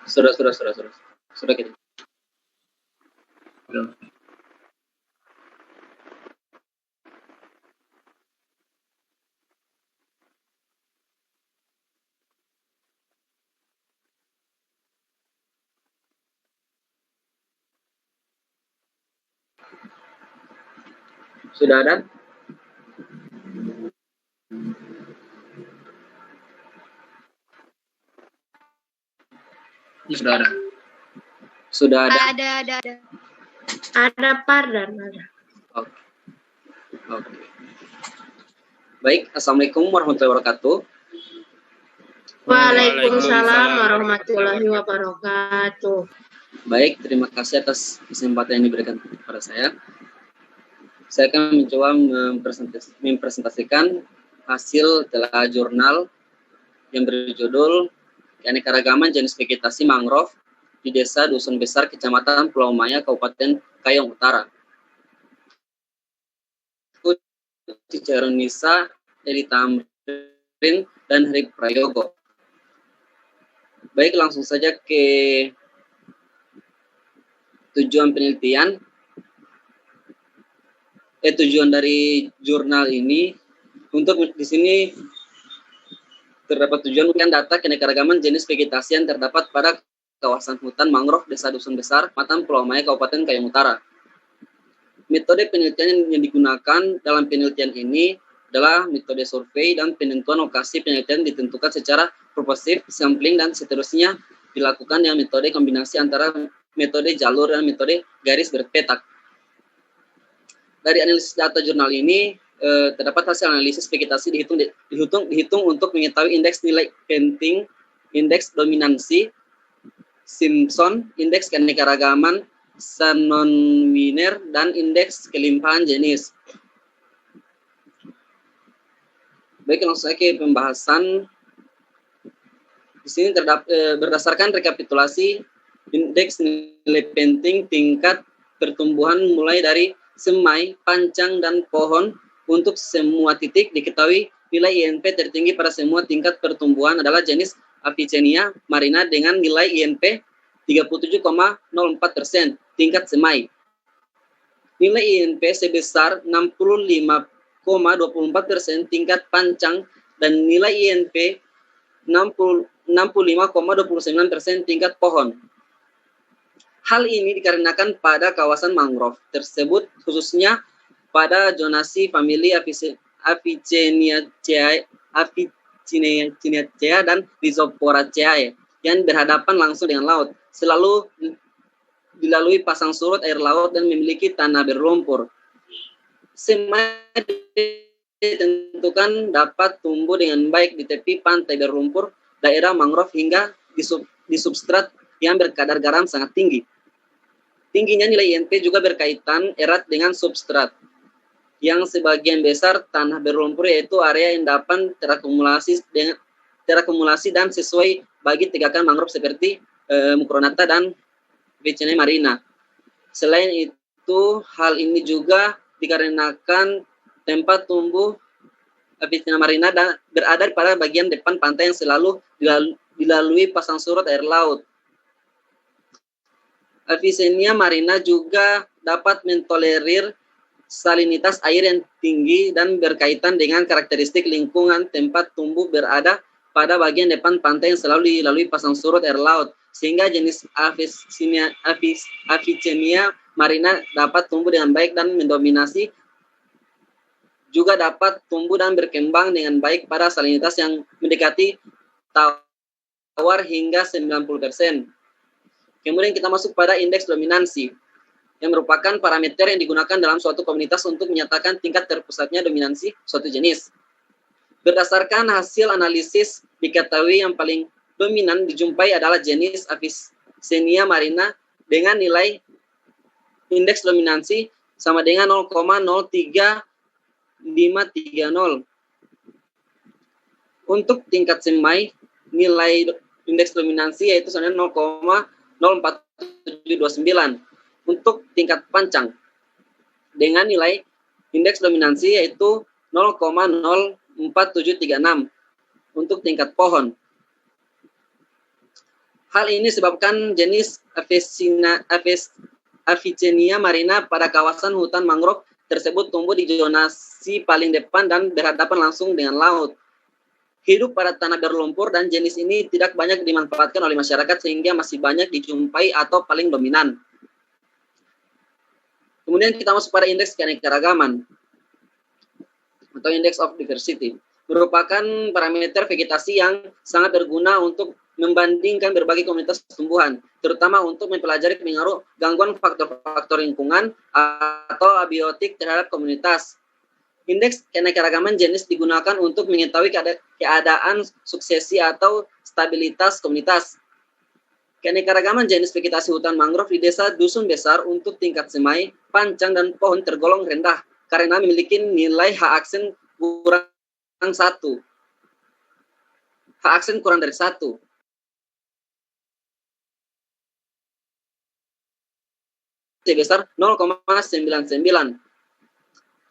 Sudah, Keting. Sudah ada?
Sudah ada.
Sudah ada.
Ada.
Ada Fardan.
Oke. Baik, Assalamualaikum warahmatullahi wabarakatuh.
Waalaikumsalam warahmatullahi wabarakatuh.
Baik, terima kasih atas kesempatan yang diberikan kepada saya. Saya akan mencoba mempresentasikan hasil telah jurnal yang berjudul Keanekaragaman Jenis Vegetasi Mangrove di Desa Dusun Besar, Kecamatan Pulau Maya, Kabupaten Kayong Utara. Cicerunisa, Edi Tamrin, dan Hari Prayogo. Baik, langsung saja ke tujuan penelitian. Tujuan dari jurnal ini, untuk di sini terdapat tujuan memberikan data keanekaragaman jenis vegetasi yang terdapat pada kawasan hutan mangrove Desa Dusun Besar, Kecamatan Pulau Maya, Kabupaten Kayong Utara. Metode penelitian yang digunakan dalam penelitian ini adalah metode survei dan penentuan lokasi penelitian ditentukan secara proportif, sampling, dan seterusnya dilakukan dengan metode kombinasi antara metode jalur dan metode garis berpetak. Dari analisis data jurnal ini terdapat hasil analisis vegetasi dihitung untuk mengetahui indeks nilai penting, indeks dominansi, Simpson, indeks keanekaragaman, Shannon-Wiener, dan indeks kelimpahan jenis. Baik, langsung saja ke pembahasan. Di sini berdasarkan rekapitulasi indeks nilai penting tingkat pertumbuhan mulai dari semai, pancang, dan pohon untuk semua titik. Diketahui nilai INP tertinggi pada semua tingkat pertumbuhan adalah jenis Avicennia marina dengan nilai INP 37,04%, tingkat semai. Nilai INP sebesar 65,24%, tingkat pancang, dan nilai INP 65,29%, tingkat pohon. Hal ini dikarenakan pada kawasan mangrove tersebut, khususnya pada zonasi famili Avicenniaceae dan Rhizoporaceae yang berhadapan langsung dengan laut, selalu dilalui pasang surut air laut dan memiliki tanah berlumpur. Semai ditentukan dapat tumbuh dengan baik di tepi pantai berlumpur, daerah mangrove, hingga di substrat yang berkadar garam sangat tinggi. Tingginya nilai INP juga berkaitan erat dengan substrat, yang sebagian besar tanah berlumpur, yaitu area yang dapat terakumulasi dan sesuai bagi tegakan mangrove seperti Mucronata dan Avicennia marina. Selain itu, hal ini juga dikarenakan tempat tumbuh Avicennia marina berada pada bagian depan pantai yang selalu dilalui pasang surut air laut. Avicennia marina juga dapat mentolerir salinitas air yang tinggi dan berkaitan dengan karakteristik lingkungan tempat tumbuh berada pada bagian depan pantai yang selalu dilalui pasang surut air laut, sehingga jenis Avicennia marina dapat tumbuh dengan baik dan mendominasi, juga dapat tumbuh dan berkembang dengan baik pada salinitas yang mendekati tawar hingga 90%. Kemudian kita masuk pada indeks dominansi, yang merupakan parameter yang digunakan dalam suatu komunitas untuk menyatakan tingkat terpusatnya dominansi suatu jenis. Berdasarkan hasil analisis, diketahui yang paling dominan dijumpai adalah jenis Avicennia marina dengan nilai indeks dominansi sama dengan 0,03530. Untuk tingkat semai, nilai indeks dominansi yaitu sama dengan 0,04729. Untuk tingkat pancang, dengan nilai indeks dominansi yaitu 0,04736. Untuk tingkat pohon, hal ini sebabkan jenis Avicennia marina pada kawasan hutan mangrove tersebut tumbuh di zonasi paling depan dan berhadapan langsung dengan laut. Hidup pada tanah berlumpur, dan jenis ini tidak banyak dimanfaatkan oleh masyarakat sehingga masih banyak dijumpai atau paling dominan. Kemudian kita masuk pada indeks keanekaragaman atau index of diversity, merupakan parameter vegetasi yang sangat berguna untuk membandingkan berbagai komunitas tumbuhan, terutama untuk mempelajari pengaruh gangguan faktor-faktor lingkungan atau abiotik terhadap komunitas. Indeks keanekaragaman jenis digunakan untuk mengetahui keadaan suksesi atau stabilitas komunitas. Keanekaragaman jenis vegetasi hutan mangrove di desa dusun besar untuk tingkat semai, pancang, dan pohon tergolong rendah karena memiliki nilai H aksen kurang 1. H aksen kurang dari 1. Sebesar 0,99.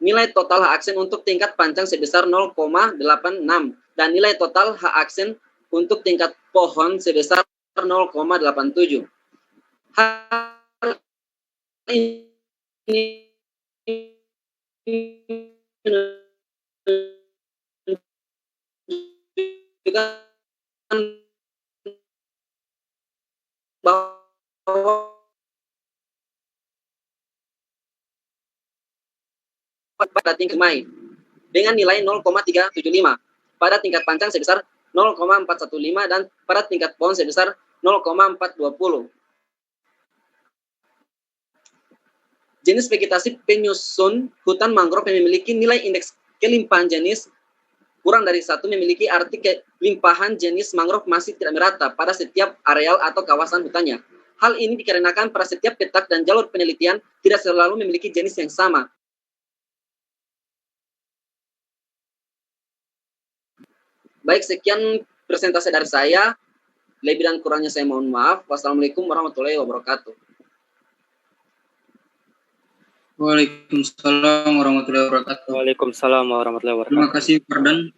Nilai total H aksen untuk tingkat pancang sebesar 0,86 dan nilai total H aksen untuk tingkat pohon sebesar 0,87. Hal ini bahwa pada tingkat semai dengan nilai 0,375, pada tingkat pancang sebesar 0,415 dan pada tingkat pohon sebesar 0,420. Jenis vegetasi penyusun hutan mangrove yang memiliki nilai indeks kelimpahan jenis kurang dari 1 memiliki arti kelimpahan jenis mangrove masih tidak merata pada setiap areal atau kawasan hutannya. Hal ini dikarenakan pada setiap petak dan jalur penelitian tidak selalu memiliki jenis yang sama. Baik, sekian presentasi dari saya. Lebih dan kurangnya saya mohon maaf. Wassalamualaikum warahmatullahi wabarakatuh.
Waalaikumsalam warahmatullahi wabarakatuh.
Waalaikumsalam warahmatullahi wabarakatuh.
Terima kasih, Fardan.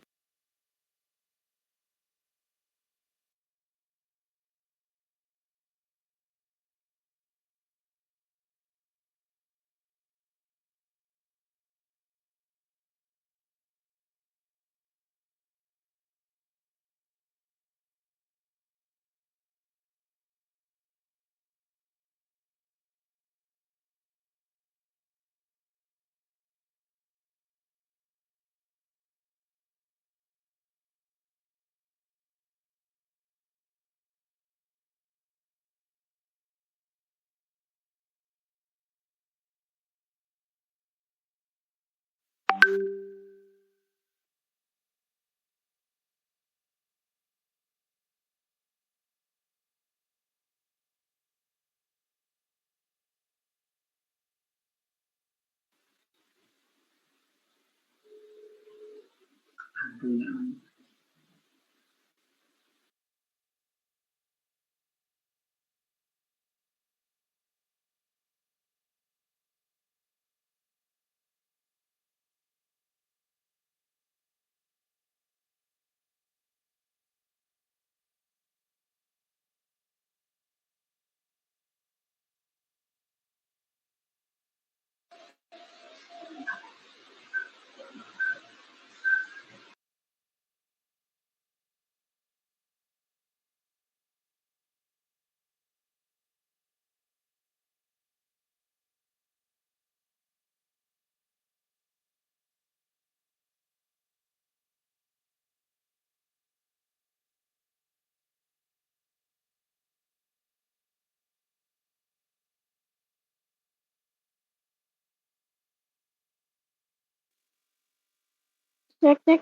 Cek.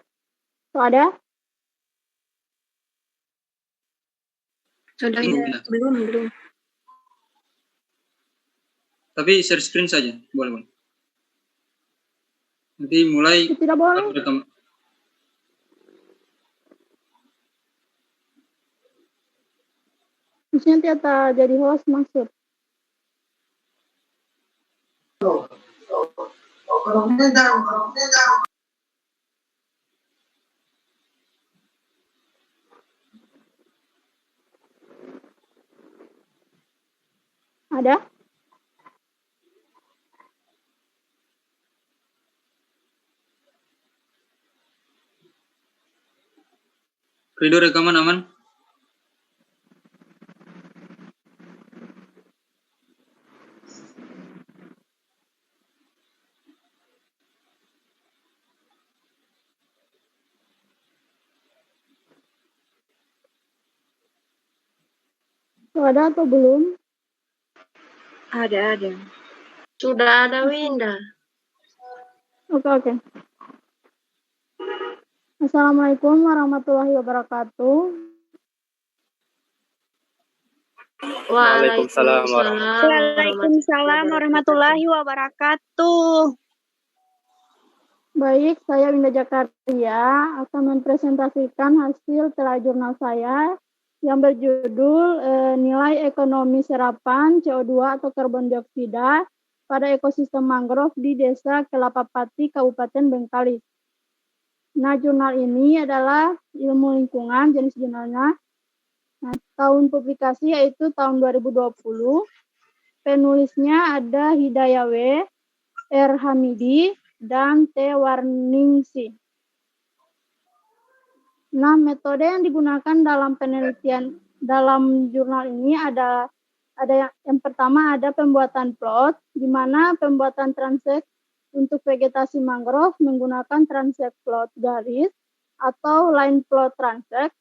Tuh ada?
Sudah
Belum.
belum.
Tapi share screen saja, boleh. Nanti mulai.
Tidak boleh. Nanti kita jadi host maksud. Ada?
Koridor rekaman aman?
Tuh ada atau belum?
Ada. Sudah ada, Winda.
Oke. Assalamualaikum warahmatullahi wabarakatuh.
Waalaikumsalam warahmatullahi wabarakatuh.
Baik, saya Winda Jakaria akan mempresentasikan hasil telajurnal saya yang berjudul nilai ekonomi serapan CO2 atau karbon dioksida pada ekosistem mangrove di Desa Kelapapati, Kabupaten Bengkalis. Nah, jurnal ini adalah ilmu lingkungan, jenis jurnalnya. Nah, tahun publikasi yaitu tahun 2020. Penulisnya ada Hidayah W, R. Hamidi, dan T. Warningsih. Nah, metode yang digunakan dalam penelitian dalam jurnal ini ada yang pertama ada pembuatan plot, di mana pembuatan transek untuk vegetasi mangrove menggunakan transek plot garis atau line plot transek.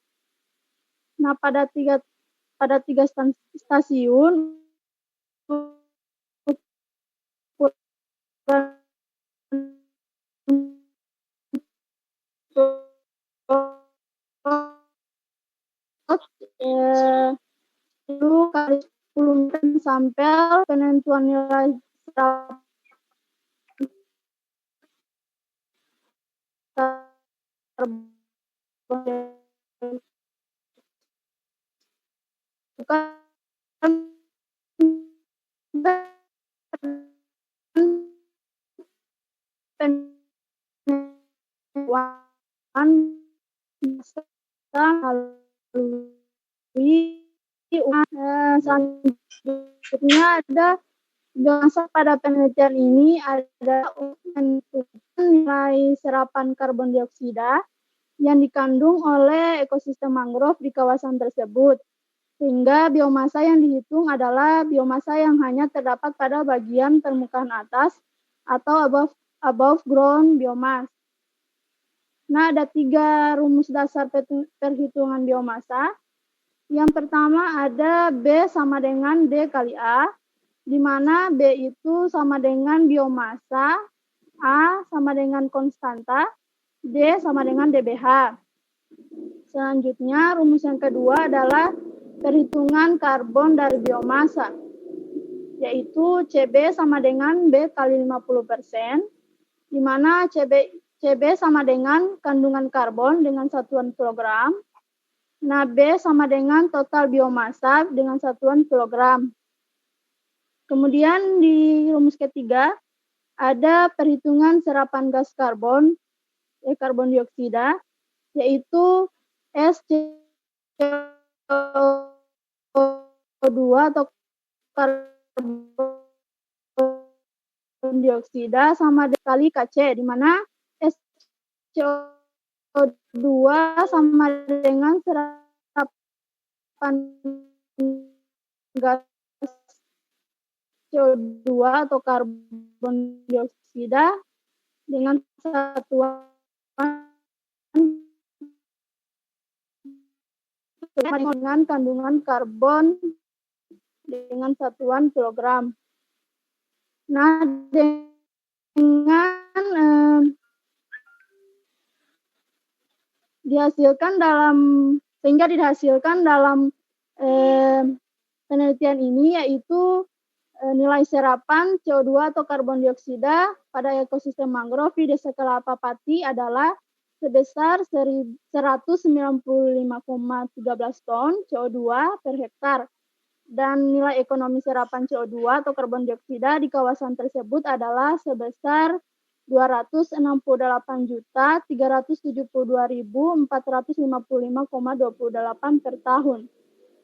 Nah, pada tiga stasiun dulu kali 10 meter sampel penentuan nilai selanjutnya ada biomasa pada penelitian ini ada menentukan nilai serapan karbon dioksida yang dikandung oleh ekosistem mangrove di kawasan tersebut. Sehingga biomasa yang dihitung adalah biomasa yang hanya terdapat pada bagian permukaan atas atau above ground biomass. Nah, ada 3 rumus dasar perhitungan biomasa. Yang pertama ada B sama dengan D kali A, di mana B itu sama dengan biomasa, A sama dengan konstanta, D sama dengan DBH. Selanjutnya, rumus yang kedua adalah perhitungan karbon dari biomasa, yaitu CB sama dengan B kali 50%, di mana CB sama dengan kandungan karbon dengan satuan kilogram. Nah, B sama dengan total biomasa dengan satuan kilogram. Kemudian di rumus ketiga, ada perhitungan serapan gas karbon, karbon dioksida, yaitu SCO2 atau karbon dioksida sama kali Kc, di mana SCO2 sama dengan serapan gas CO2 atau karbon dioksida dengan satuan dengan kandungan karbon dengan satuan kilogram. Nah, dengan dihasilkan dalam penelitian ini, yaitu nilai serapan CO2 atau karbon dioksida pada ekosistem mangrove di Desa Kelapa Pati adalah sebesar 195,13 ton CO2 per hektar. Dan nilai ekonomi serapan CO2 atau karbon dioksida di kawasan tersebut adalah sebesar 264.72455,28 per tahun,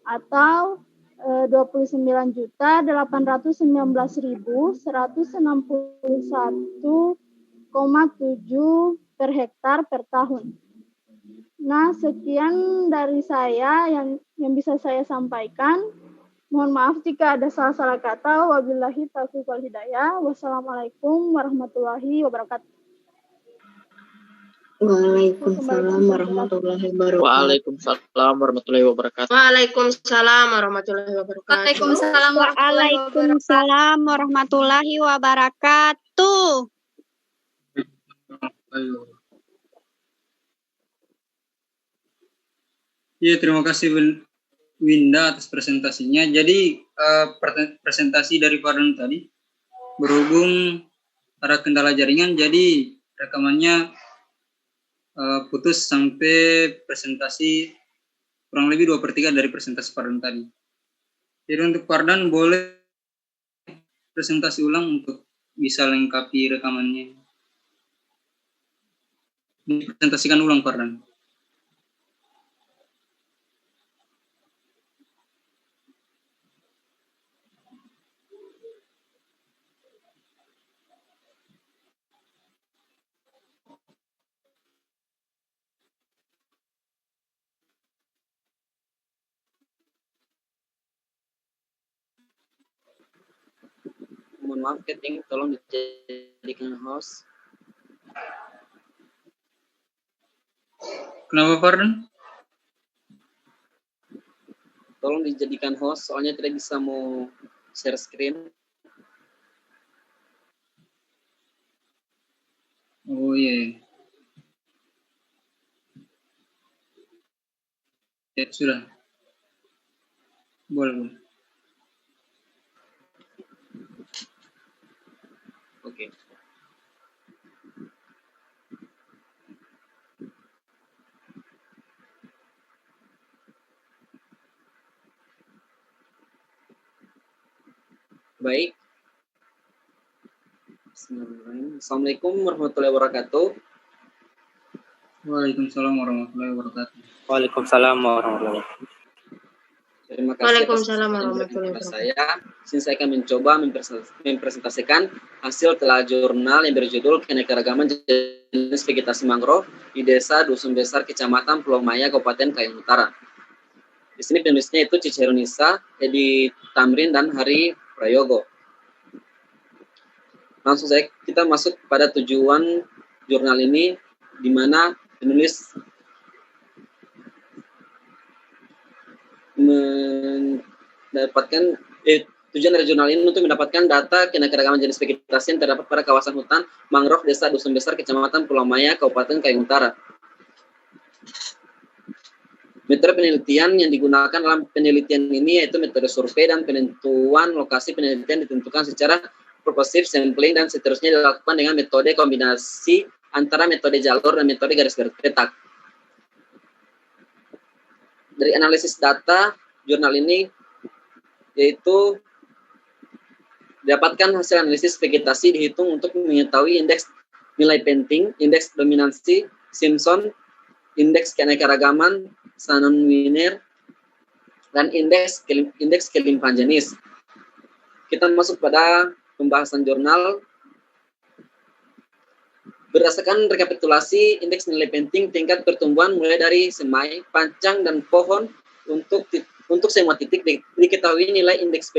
atau 29.161,7 per hektar per tahun. Nah, sekian dari saya yang bisa saya sampaikan. Mohon maaf jika ada salah-salah kata. Wabillahi taufiq wal hidayah. Wassalamualaikum warahmatullahi wabarakatuh.
Waalaikumsalam warahmatullahi wabarakatuh.
Waalaikumsalam warahmatullahi wabarakatuh.
Waalaikumsalam warahmatullahi wabarakatuh.
Waalaikumsalam warahmatullahi wabarakatuh.
Ya, terima kasih Winda atas presentasinya. Jadi presentasi dari Fardan tadi berhubung ada kendala jaringan, jadi rekamannya putus sampai presentasi kurang lebih 2/3 dari presentasi Fardan tadi. Jadi untuk Fardan boleh presentasi ulang untuk bisa lengkapi rekamannya. Dipresentasikan ulang Fardan.
Mohon maaf, Keting, tolong dijadikan host.
Kenapa, Fardan?
Tolong dijadikan host, soalnya tidak bisa mau share screen.
Oh iya. Ya, sudah. Boleh.
Oke. Baik. Bismillahirrahmanirrahim. Assalamualaikum warahmatullahi wabarakatuh.
Waalaikumsalam warahmatullahi wabarakatuh.
Waalaikumsalam warahmatullahi wabarakatuh.
Terima kasih
Waalaikumsalam warahmatullahi
kepada
wabarakatuh.
saya akan mencoba mempresentasikan hasil telah jurnal yang berjudul Keanekaragaman Jenis Vegetasi Mangrove di Desa Dusun Besar, Kecamatan Pulau Maya, Kabupaten Kayong Utara. Di sini penulisnya itu Cici Herunisa, Edi Tamrin, dan Hari Prayogo. Langsung saja kita masuk pada tujuan jurnal ini, di mana penulis mendapatkan tujuan dari jurnal ini untuk mendapatkan data keanekaragaman jenis vegetasi yang terdapat pada kawasan hutan mangrove Desa Dusun Besar, Kecamatan Pulau Maya, Kabupaten Kayong Utara. Metode penelitian yang digunakan dalam penelitian ini yaitu metode survei, dan penentuan lokasi penelitian ditentukan secara purposive sampling, dan seterusnya dilakukan dengan metode kombinasi antara metode jalur dan metode garis berpetak. Dari analisis data jurnal ini yaitu dapatkan hasil analisis vegetasi dihitung untuk mengetahui indeks nilai penting, indeks dominansi Simpson, indeks keanekaragaman Shannon-Wiener, dan indeks kelimpahan jenis. Kita masuk pada pembahasan jurnal. Berdasarkan rekapitulasi indeks nilai penting tingkat pertumbuhan mulai dari semai, pancang, dan pohon untuk semua titik diketahui nilai indeks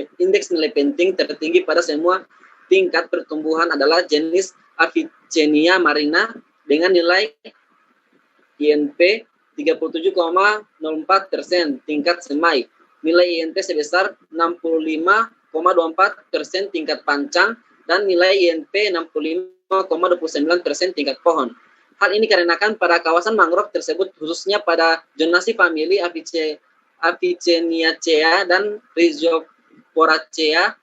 nilai penting tertinggi pada semua tingkat pertumbuhan adalah jenis Avicennia marina dengan nilai INP 37,04% tingkat semai, nilai INP sebesar 65,24% tingkat pancang, dan nilai INP 65,29% tingkat pohon. Hal ini dikarenakan pada kawasan mangrove tersebut, khususnya pada zonasi famili Avicenniaceae dan Rhizoporacea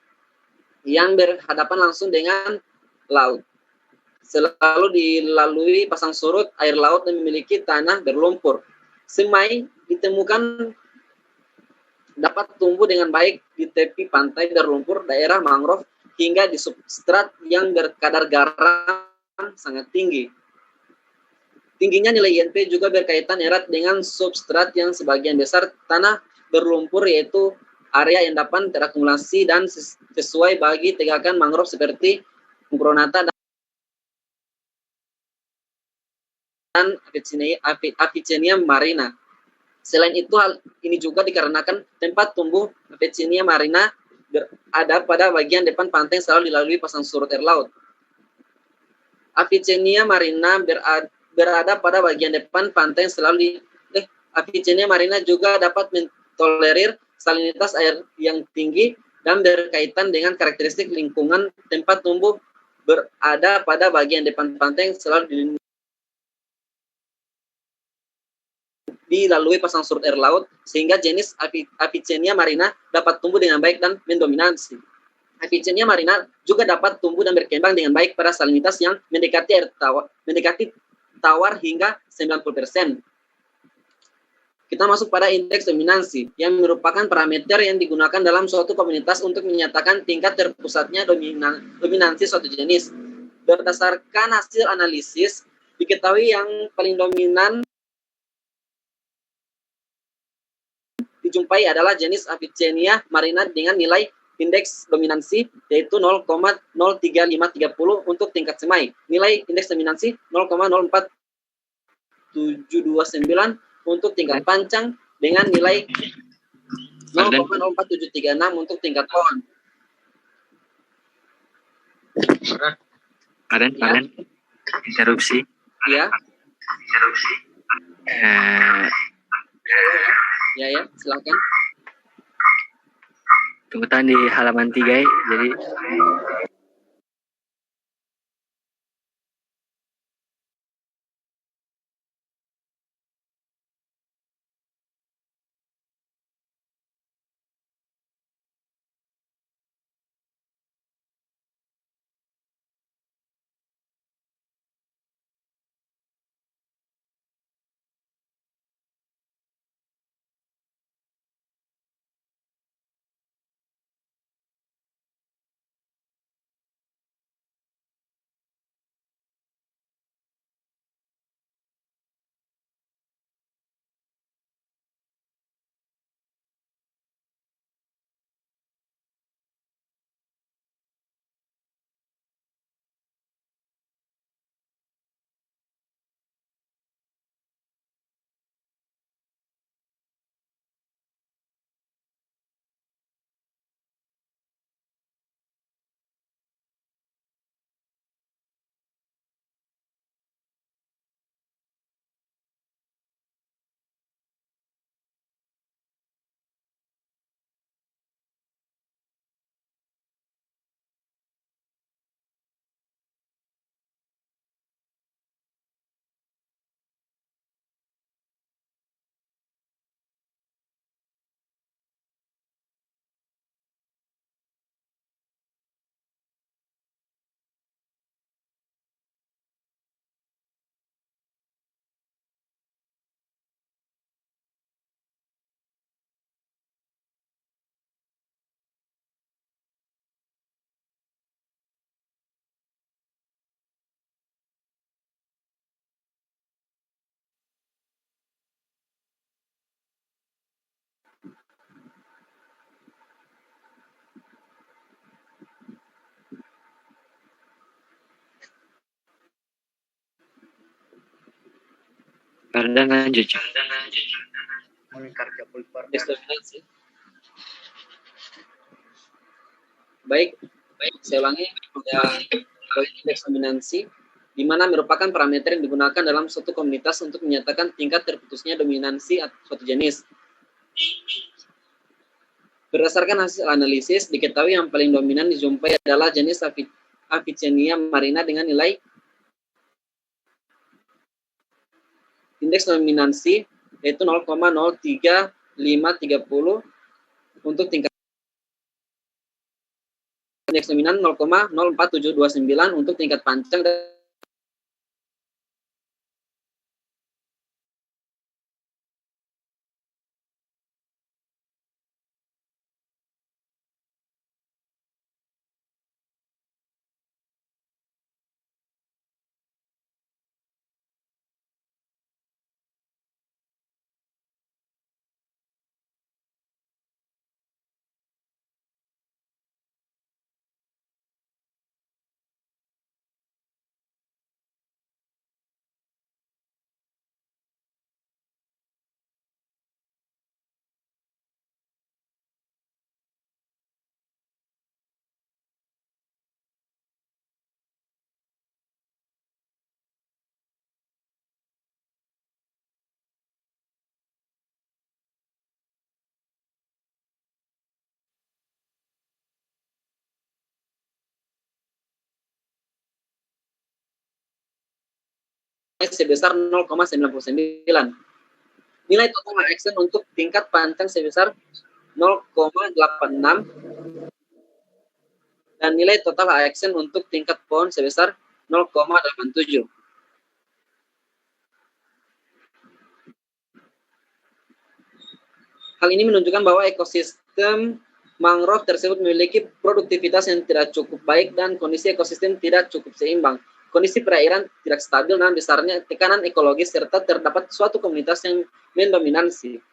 yang berhadapan langsung dengan laut, selalu dilalui pasang surut air laut dan memiliki tanah berlumpur. Semai ditemukan dapat tumbuh dengan baik di tepi pantai berlumpur daerah mangrove hingga di substrat yang berkadar garam sangat tinggi. Tingginya nilai INP juga berkaitan erat dengan substrat yang sebagian besar tanah berlumpur, yaitu area yang dapat terakumulasi dan sesuai bagi tegakan mangrove seperti Mucronata dan Avicennia marina. Selain itu, hal ini juga dikarenakan tempat tumbuh Avicennia marina berada pada bagian depan pantai yang selalu dilalui pasang surut air laut. Avicennia marina berada pada bagian depan pantai yang Avicennia marina juga dapat mentolerir salinitas air yang tinggi dan berkaitan dengan karakteristik lingkungan tempat tumbuh berada pada bagian depan pantai yang selalu dilalui pasang surut air laut, sehingga jenis Avicennia marina dapat tumbuh dengan baik dan mendominasi. Avicennia marina juga dapat tumbuh dan berkembang dengan baik pada salinitas yang mendekati tawar hingga 90%. Kita masuk pada indeks dominansi, yang merupakan parameter yang digunakan dalam suatu komunitas untuk menyatakan tingkat terpusatnya dominansi suatu jenis. Berdasarkan hasil analisis, diketahui yang paling dominan dijumpai adalah jenis Avicennia marina dengan nilai indeks dominansi yaitu 0,03530 untuk tingkat semai. Nilai indeks dominansi 0,04729 untuk tingkat pancang dengan nilai 0,04736 untuk tingkat pohon.
Karen, interupsi.
Ya. Ya, silakan.
Tunggutan di halaman 3 ya. Jadi Fardan lanjut.
Indeks dominansi. Baik, saya ulangi. Indeks dominansi, di mana merupakan parameter yang digunakan dalam suatu komunitas untuk menyatakan tingkat terputusnya dominansi suatu jenis. Berdasarkan hasil analisis, diketahui yang paling dominan dijumpai adalah jenis Avicennia marina dengan nilai indeks dominansi yaitu 0,03530 untuk tingkat indeks dominan 0,04729 untuk tingkat panjang dan sebesar 0,99. Nilai total AXN untuk tingkat panjang sebesar 0,86 dan nilai total AXN untuk tingkat pohon sebesar 0,87. Hal ini menunjukkan bahwa ekosistem mangrove tersebut memiliki produktivitas yang tidak cukup baik dan kondisi ekosistem tidak cukup seimbang. Kondisi perairan tidak stabil dan besarnya tekanan ekologis serta terdapat suatu komunitas yang mendominasi.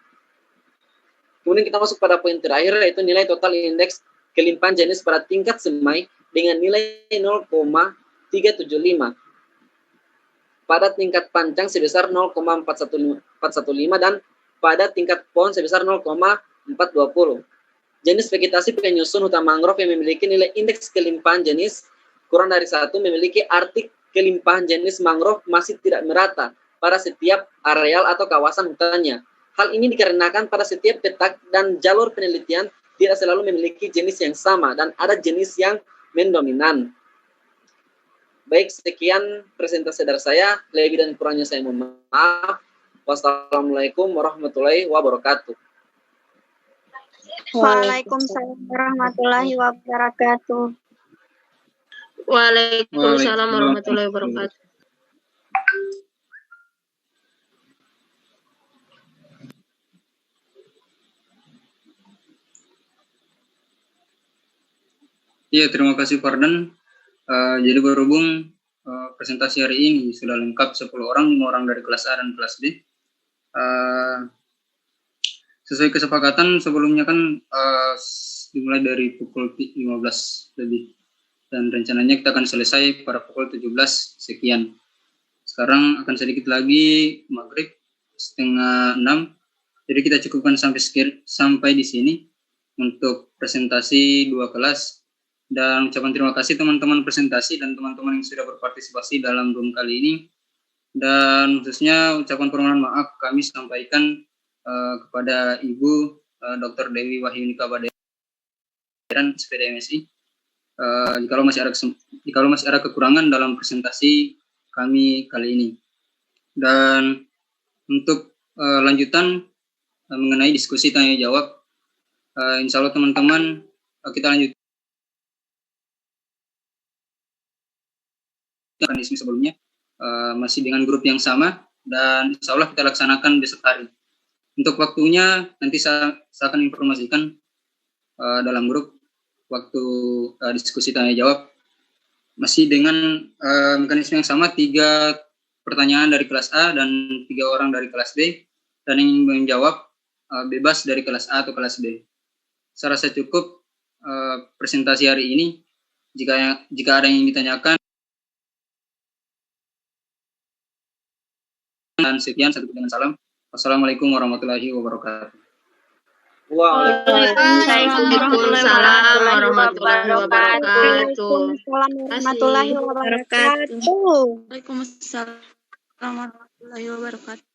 Kemudian kita masuk pada poin terakhir yaitu nilai total indeks kelimpahan jenis pada tingkat semai dengan nilai 0,375. Pada tingkat panjang sebesar 0,415 dan pada tingkat pohon sebesar 0,420. Jenis vegetasi penyusun hutan mangrove yang memiliki nilai indeks kelimpahan jenis kurang dari 1 memiliki arti kelimpahan jenis mangrove masih tidak merata pada setiap areal atau kawasan hutannya. Hal ini dikarenakan pada setiap petak dan jalur penelitian tidak selalu memiliki jenis yang sama dan ada jenis yang mendominan. Baik, sekian presentasi dari saya. Lebih dan kurangnya saya mohon maaf. Wassalamualaikum warahmatullahi wabarakatuh.
Waalaikumsalam warahmatullahi wabarakatuh.
Waalaikumsalam warahmatullahi wabarakatuh.
Iya, terima kasih Fardan. Jadi berhubung presentasi hari ini sudah lengkap 10 orang, 5 orang dari kelas A dan kelas B. Sesuai kesepakatan sebelumnya kan dimulai dari pukul 15 lebih. Dan rencananya kita akan selesai pada pukul 17 sekian. Sekarang akan sedikit lagi maghrib setengah 6. Jadi kita cukupkan sampai di sini untuk presentasi 2 kelas. Dan ucapan terima kasih teman-teman presentasi dan teman-teman yang sudah berpartisipasi dalam room kali ini. Dan khususnya ucapan permohonan maaf kami sampaikan kepada Ibu Dr. Dewi Wahyunika Baderan, SPD MSI. Jikalau masih ada kekurangan dalam presentasi kami kali ini. Dan untuk lanjutan mengenai diskusi tanya jawab, insya Allah teman-teman kita lanjut mekanisme sebelumnya masih dengan grup yang sama dan insya Allah kita laksanakan besok hari. Untuk waktunya nanti saya akan informasikan dalam grup waktu diskusi tanya jawab masih dengan mekanisme yang sama, 3 pertanyaan dari kelas A dan 3 orang dari kelas B, dan yang menjawab bebas dari kelas A atau kelas B. Saya rasa cukup presentasi hari ini. Jika ada yang ditanyakan dan sekian, satu dengan salam. Wassalamualaikum warahmatullahi wabarakatuh.
Waalaikumsalam warahmatullahi wabarakatuh.
Warahmatullahi wabarakatuh.
Waalaikumsalam warahmatullahi wabarakatuh.